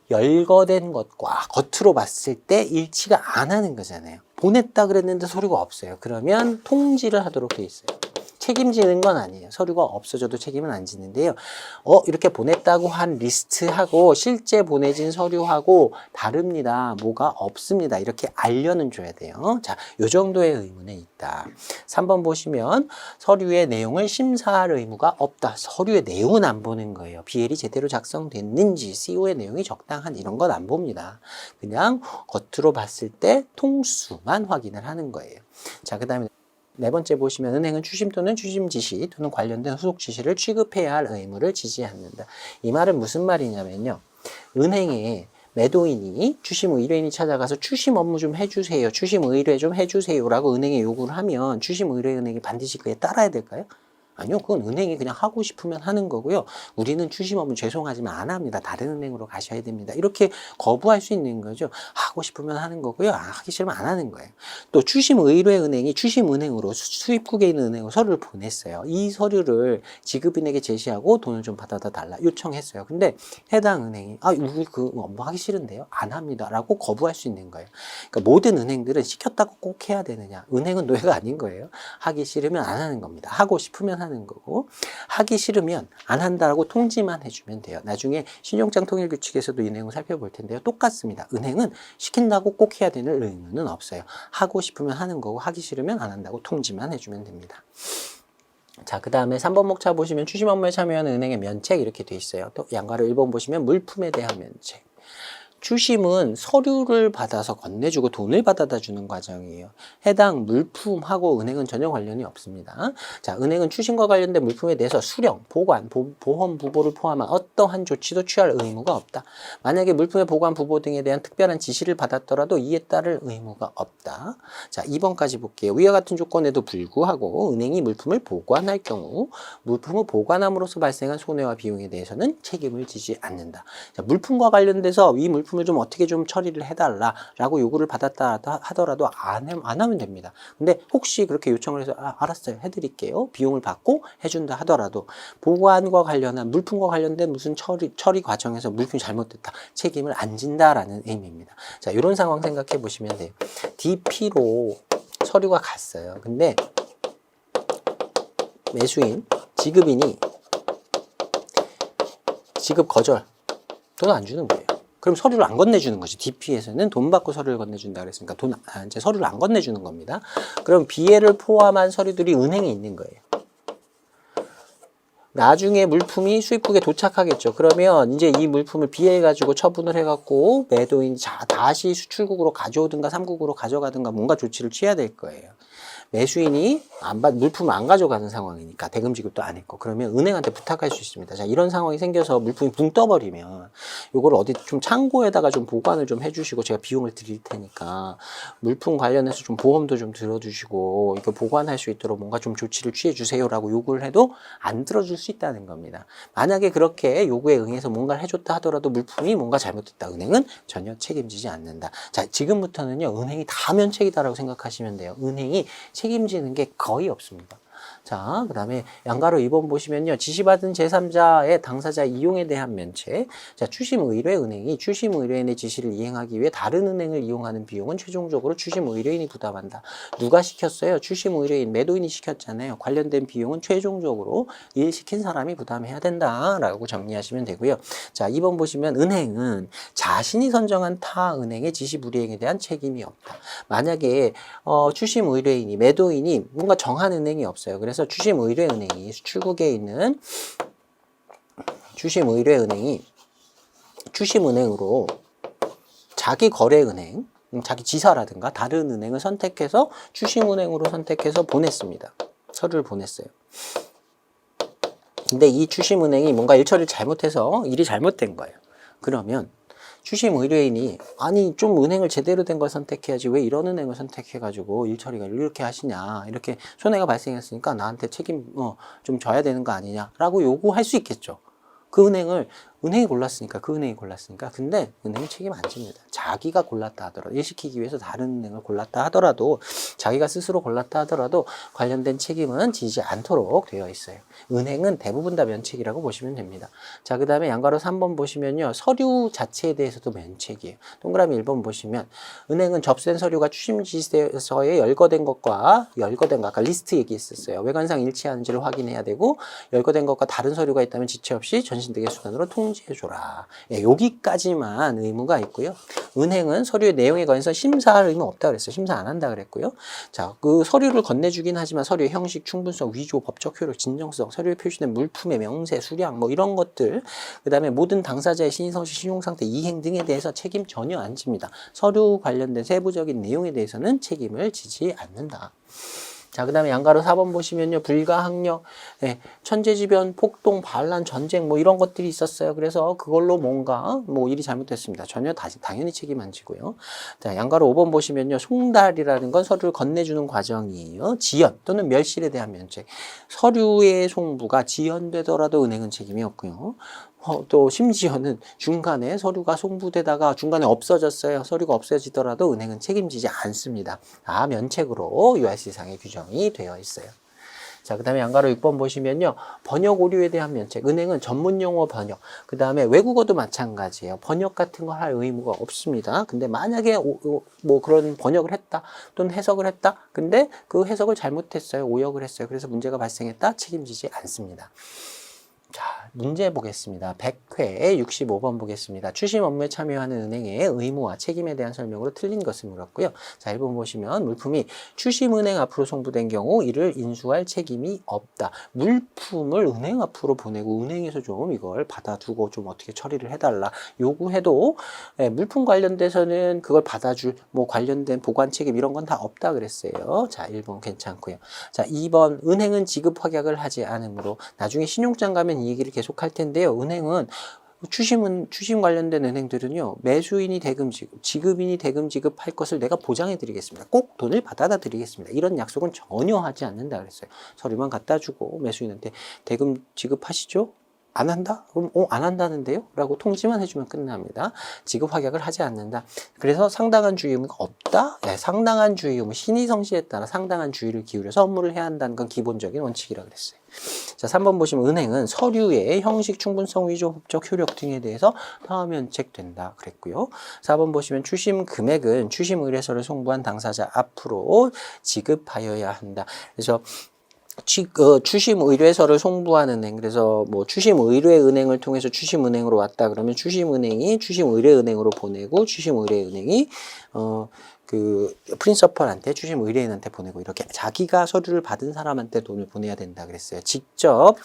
Speaker 1: 열거된 것과 겉으로 봤을 때 일치가 안 하는 거잖아요. 보냈다 그랬는데 서류가 없어요. 그러면 통지를 하도록 돼 있어요. 책임지는 건 아니에요. 서류가 없어져도 책임은 안 지는데요. 이렇게 보냈다고 한 리스트하고 실제 보내진 서류하고 다릅니다. 뭐가 없습니다. 이렇게 알려는 줘야 돼요. 자, 요 정도의 의무는 있다. 3번 보시면 서류의 내용을 심사할 의무가 없다. 서류의 내용은 안 보는 거예요. BL이 제대로 작성됐는지, CO의 내용이 적당한 이런 건 안 봅니다. 그냥 겉으로 봤을 때 통수만 확인을 하는 거예요. 자, 그 다음에 네 번째 보시면 은행은 추심 또는 추심 지시 또는 관련된 후속 지시를 취급해야 할 의무를 지지 않는다. 이 말은 무슨 말이냐면요. 은행에 매도인이 추심 의뢰인이 찾아가서 추심 업무 좀 해주세요. 추심 의뢰 좀 해주세요. 라고 은행에 요구를 하면 추심 의뢰 은행이 반드시 그에 따라야 될까요? 아니요. 그건 은행이 그냥 하고 싶으면 하는 거고요. 우리는 추심 업무 죄송하지만 안 합니다. 다른 은행으로 가셔야 됩니다. 이렇게 거부할 수 있는 거죠. 하고 싶으면 하는 거고요. 하기 싫으면 안 하는 거예요. 또 추심 의뢰 은행이 추심 은행으로 수입국에 있는 은행으로 서류를 보냈어요. 이 서류를 지급인에게 제시하고 돈을 좀 받아다 달라 요청했어요. 근데 해당 은행이 우리 그 업무 하기 싫은데요. 안 합니다. 라고 거부할 수 있는 거예요. 그러니까 모든 은행들은 시켰다고 꼭 해야 되느냐. 은행은 노예가 아닌 거예요. 하기 싫으면 안 하는 겁니다. 하고 싶으면 하는 거고 하기 싫으면 안 한다고 통지만 해주면 돼요. 나중에 신용장 통일규칙에서도 이 내용을 살펴볼 텐데요. 똑같습니다. 은행은 시킨다고 꼭 해야 되는 의무는 없어요. 하고 싶으면 하는 거고 하기 싫으면 안 한다고 통지만 해주면 됩니다. 자, 그 다음에 3번 목차 보시면 추심 업무에 참여하는 은행의 면책 이렇게 돼 있어요. 또 양가로 1번 보시면 물품에 대한 면책. 추심은 서류를 받아서 건네주고 돈을 받아다 주는 과정이에요. 해당 물품하고 은행은 전혀 관련이 없습니다. 자, 은행은 추심과 관련된 물품에 대해서 수령, 보관, 보험, 부보를 포함한 어떠한 조치도 취할 의무가 없다. 만약에 물품의 보관, 부보 등에 대한 특별한 지시를 받았더라도 이에 따를 의무가 없다. 자, 2번까지 볼게요. 위와 같은 조건에도 불구하고 은행이 물품을 보관할 경우 물품을 보관함으로써 발생한 손해와 비용에 대해서는 책임을 지지 않는다. 자, 물품과 관련돼서 이 물품을 좀 어떻게 좀 처리를 해달라라고 요구를 받았다 하더라도 안 하면 됩니다. 근데 혹시 그렇게 요청을 해서 알았어요. 해드릴게요. 비용을 받고 해준다 하더라도 보관과 관련한 물품과 관련된 무슨 처리 과정에서 물품이 잘못됐다. 책임을 안 진다라는 의미입니다. 자, 이런 상황 생각해 보시면 돼요. DP로 서류가 갔어요. 근데 매수인, 지급인이 지급 거절, 돈 안 주는 거예요. 그럼 서류를 안 건네주는 거지. DP에서는 돈 받고 서류를 건네준다 그랬으니까 이제 서류를 안 건네주는 겁니다. 그럼 BL을 포함한 서류들이 은행에 있는 거예요. 나중에 물품이 수입국에 도착하겠죠. 그러면 이제 이 물품을 BL 가지고 처분을 해갖고 매도인 다시 수출국으로 가져오든가 삼국으로 가져가든가 뭔가 조치를 취해야 될 거예요. 매수인이 물품을 안 가져가는 상황이니까 대금 지급도 안 했고 그러면 은행한테 부탁할 수 있습니다. 자, 이런 상황이 생겨서 물품이 붕 떠버리면 이걸 어디 좀 창고에다가 좀 보관을 좀 해주시고 제가 비용을 드릴 테니까 물품 관련해서 좀 보험도 좀 들어주시고 이거 보관할 수 있도록 뭔가 좀 조치를 취해 주세요라고 요구를 해도 안 들어줄 수 있다는 겁니다. 만약에 그렇게 요구에 응해서 뭔가를 해줬다 하더라도 물품이 뭔가 잘못됐다. 은행은 전혀 책임지지 않는다. 자, 지금부터는요 은행이 다 면책이다라고 생각하시면 돼요. 은행이 책임지는 게 거의 없습니다. 자, 그 다음에 양가로 2번 보시면요. 지시받은 제3자의 당사자 이용에 대한 면책. 자, 추심의뢰은행이 추심의뢰인의 지시를 이행하기 위해 다른 은행을 이용하는 비용은 최종적으로 추심의뢰인이 부담한다. 누가 시켰어요? 추심의뢰인, 매도인이 시켰잖아요. 관련된 비용은 최종적으로 일 시킨 사람이 부담해야 된다라고 정리하시면 되고요. 자, 2번 보시면 은행은 자신이 선정한 타 은행의 지시 불이행에 대한 책임이 없다. 만약에 추심의뢰인이, 매도인이 뭔가 정한 은행이 없어요. 그래서 추심의뢰은행이 수출국에 있는 추심의뢰은행이 추심은행으로 자기 거래은행, 자기 지사라든가 다른 은행을 선택해서 추심은행으로 선택해서 보냈습니다. 서류를 보냈어요. 근데 이 추심은행이 뭔가 일처리를 잘못해서 일이 잘못된 거예요. 그러면 추심의뢰인이 아니 좀 은행을 제대로 된 걸 선택해야지 왜 이런 은행을 선택해가지고 일처리가 이렇게 하시냐 이렇게 손해가 발생했으니까 나한테 책임 좀 져야 되는 거 아니냐라고 요구할 수 있겠죠. 그 은행을 은행이 골랐으니까, 그 은행이 골랐으니까. 근데 은행은 책임 안 집니다. 자기가 골랐다 하더라도, 일시키기 위해서 다른 은행을 골랐다 하더라도, 자기가 스스로 골랐다 하더라도 관련된 책임은 지지 않도록 되어 있어요. 은행은 대부분 다 면책이라고 보시면 됩니다. 자, 그 다음에 양가로 3번 보시면요. 서류 자체에 대해서도 면책이에요. 동그라미 1번 보시면, 은행은 접수된 서류가 추심지서에 열거된 것과 아까 리스트 얘기했었어요. 외관상 일치하는지를 확인해야 되고, 열거된 것과 다른 서류가 있다면 지체 없이 전신대개 수단으로 통지해줘라. 예, 여기까지만 의무가 있고요. 은행은 서류의 내용에 관해서 심사할 의무 없다 그랬어요. 심사 안 한다 그랬고요. 자, 그 서류를 건네주긴 하지만 서류의 형식, 충분성, 위조, 법적 효력, 진정성, 서류에 표시된 물품의 명세, 수량, 뭐 이런 것들, 그 다음에 모든 당사자의 신의성실, 신용상태, 이행 등에 대해서 책임 전혀 안 집니다. 서류 관련된 세부적인 내용에 대해서는 책임을 지지 않는다. 자, 그 다음에 양가로 4번 보시면요. 불가항력, 네, 천재지변, 폭동, 반란, 전쟁 뭐 이런 것들이 있었어요. 그래서 그걸로 뭔가 뭐 일이 잘못됐습니다. 전혀 당연히 책임 안 지고요. 자, 양가로 5번 보시면요. 송달이라는 건 서류를 건네주는 과정이에요. 지연 또는 멸실에 대한 면책. 서류의 송부가 지연되더라도 은행은 책임이 없고요. 또 심지어는 중간에 서류가 송부되다가 중간에 없어졌어요. 서류가 없어지더라도 은행은 책임지지 않습니다. 다 면책으로 URC상의 규정이 되어 있어요. 자, 그 다음에 양가로 6번 보시면요. 번역 오류에 대한 면책. 은행은 전문 용어 번역. 그 다음에 외국어도 마찬가지예요. 번역 같은 거 할 의무가 없습니다. 근데 만약에 뭐 그런 번역을 했다 또는 해석을 했다. 근데 그 해석을 잘못했어요. 오역을 했어요. 그래서 문제가 발생했다. 책임지지 않습니다. 자, 문제 보겠습니다. 100회 65번 보겠습니다. 추심 업무에 참여하는 은행의 의무와 책임에 대한 설명으로 틀린 것을 물었고요. 자, 1번 보시면 물품이 추심은행 앞으로 송부된 경우 이를 인수할 책임이 없다. 물품을 은행 앞으로 보내고 은행에서 좀 이걸 받아두고 좀 어떻게 처리를 해달라 요구해도 물품 관련돼서는 그걸 받아줄 뭐 관련된 보관 책임 이런 건 다 없다 그랬어요. 자, 1번 괜찮고요. 자, 2번 은행은 지급 확약을 하지 않으므로 나중에 신용장 가면 이 얘기를 계속 할 텐데요. 은행은 추심 관련된 은행들은요. 매수인이 대금 지급, 지급인이 대금 지급할 것을 내가 보장해 드리겠습니다. 꼭 돈을 받아다 드리겠습니다. 이런 약속은 전혀 하지 않는다 그랬어요. 서류만 갖다 주고 매수인한테 대금 지급하시죠? 안 한다? 그럼 안 한다는데요? 라고 통지만 해주면 끝납니다. 지급 확약을 하지 않는다. 그래서 상당한 주의 의무가 없다? 네, 상당한 주의 의무, 신의성실에 따라 상당한 주의를 기울여서 업무를 해야 한다는 건 기본적인 원칙이라고 그랬어요. 자, 3번 보시면 은행은 서류의 형식, 충분성, 위조, 법적 효력 등에 대해서 다 면책된다 그랬고요. 4번 보시면 추심 금액은 추심 의뢰서를 송부한 당사자 앞으로 지급하여야 한다. 그래서 추심 의뢰서를 송부하는 은행, 그래서 뭐 추심 의뢰 은행을 통해서 추심 은행으로 왔다 그러면 추심 은행이 추심 의뢰 은행으로 보내고 추심 의뢰 은행이 그 프린서펄한테 추심 의뢰인한테 보내고 이렇게 자기가 서류를 받은 사람한테 돈을 보내야 된다 그랬어요. 직접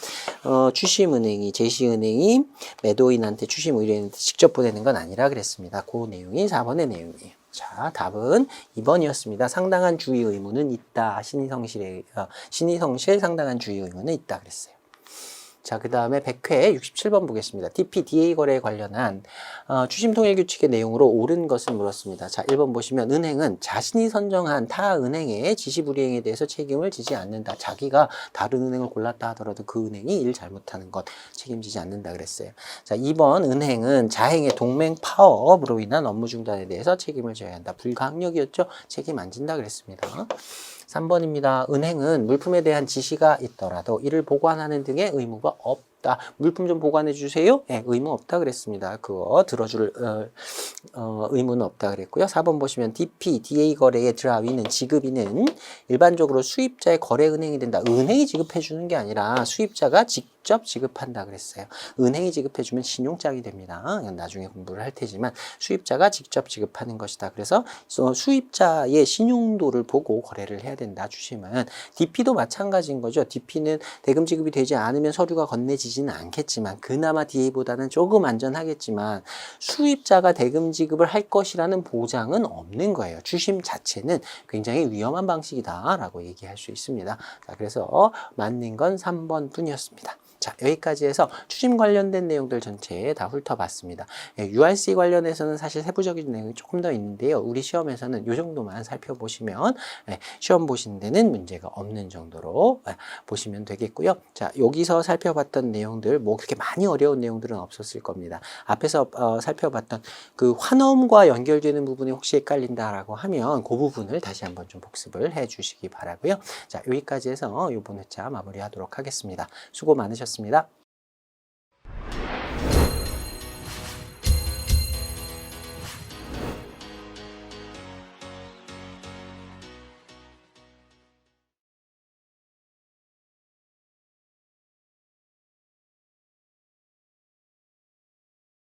Speaker 1: 추심은행이 제시은행이 매도인한테 추심 의뢰인한테 직접 보내는 건 아니라 그랬습니다. 그 내용이 4번의 내용이에요. 자, 답은 2번이었습니다. 상당한 주의 의무는 있다. 신의성실 상당한 주의 의무는 있다 그랬어요. 자, 그 다음에 100회 67번 보겠습니다. DP, DA 거래에 관련한 추심통일규칙의 내용으로 옳은 것을 물었습니다. 자, 1번 보시면 은행은 자신이 선정한 타 은행의 지시불이행에 대해서 책임을 지지 않는다. 자기가 다른 은행을 골랐다 하더라도 그 은행이 일 잘못하는 것 책임지지 않는다 그랬어요. 자, 2번 은행은 자행의 동맹 파업으로 인한 업무 중단에 대해서 책임을 져야 한다. 불가항력이었죠? 책임 안 진다 그랬습니다. 3번입니다. 은행은 물품에 대한 지시가 있더라도 이를 보관하는 등의 의무가 없다. 물품 좀 보관해 주세요? 네, 의무 없다 그랬습니다. 그거 들어줄 의무는 없다 그랬고요. 4번 보시면 DP, DA 거래의 드라위는 지급인은 일반적으로 수입자의 거래 은행이 된다. 은행이 지급해 주는 게 아니라 수입자가 직접 지급한다 그랬어요. 은행이 지급해 주면 신용장이 됩니다. 나중에 공부를 할 테지만 수입자가 직접 지급하는 것이다. 그래서 수입자의 신용도를 보고 거래를 해야 된다. 추심은 DP도 마찬가지인 거죠. DP는 대금 지급이 되지 않으면 서류가 건네지지는 않겠지만 그나마 DA보다는 조금 안전하겠지만 수입자가 대금 지급을 할 것이라는 보장은 없는 거예요. 추심 자체는 굉장히 위험한 방식이다 라고 얘기할 수 있습니다. 자, 그래서 맞는 건 3번 뿐이었습니다. 자, 여기까지 해서 추심 관련된 내용들 전체 다 훑어봤습니다. URC 관련해서는 사실 세부적인 내용이 조금 더 있는데요. 우리 시험에서는 이 정도만 살펴보시면 시험 보신 데는 문제가 없는 정도로 보시면 되겠고요. 자, 여기서 살펴봤던 내용들 뭐 그렇게 많이 어려운 내용들은 없었을 겁니다. 앞에서 살펴봤던 그 환엄과 연결되는 부분이 혹시 헷갈린다라고 하면 그 부분을 다시 한번 좀 복습을 해 주시기 바라고요. 자, 여기까지 해서 이번 회차 마무리하도록 하겠습니다. 수고 많으셨습니다.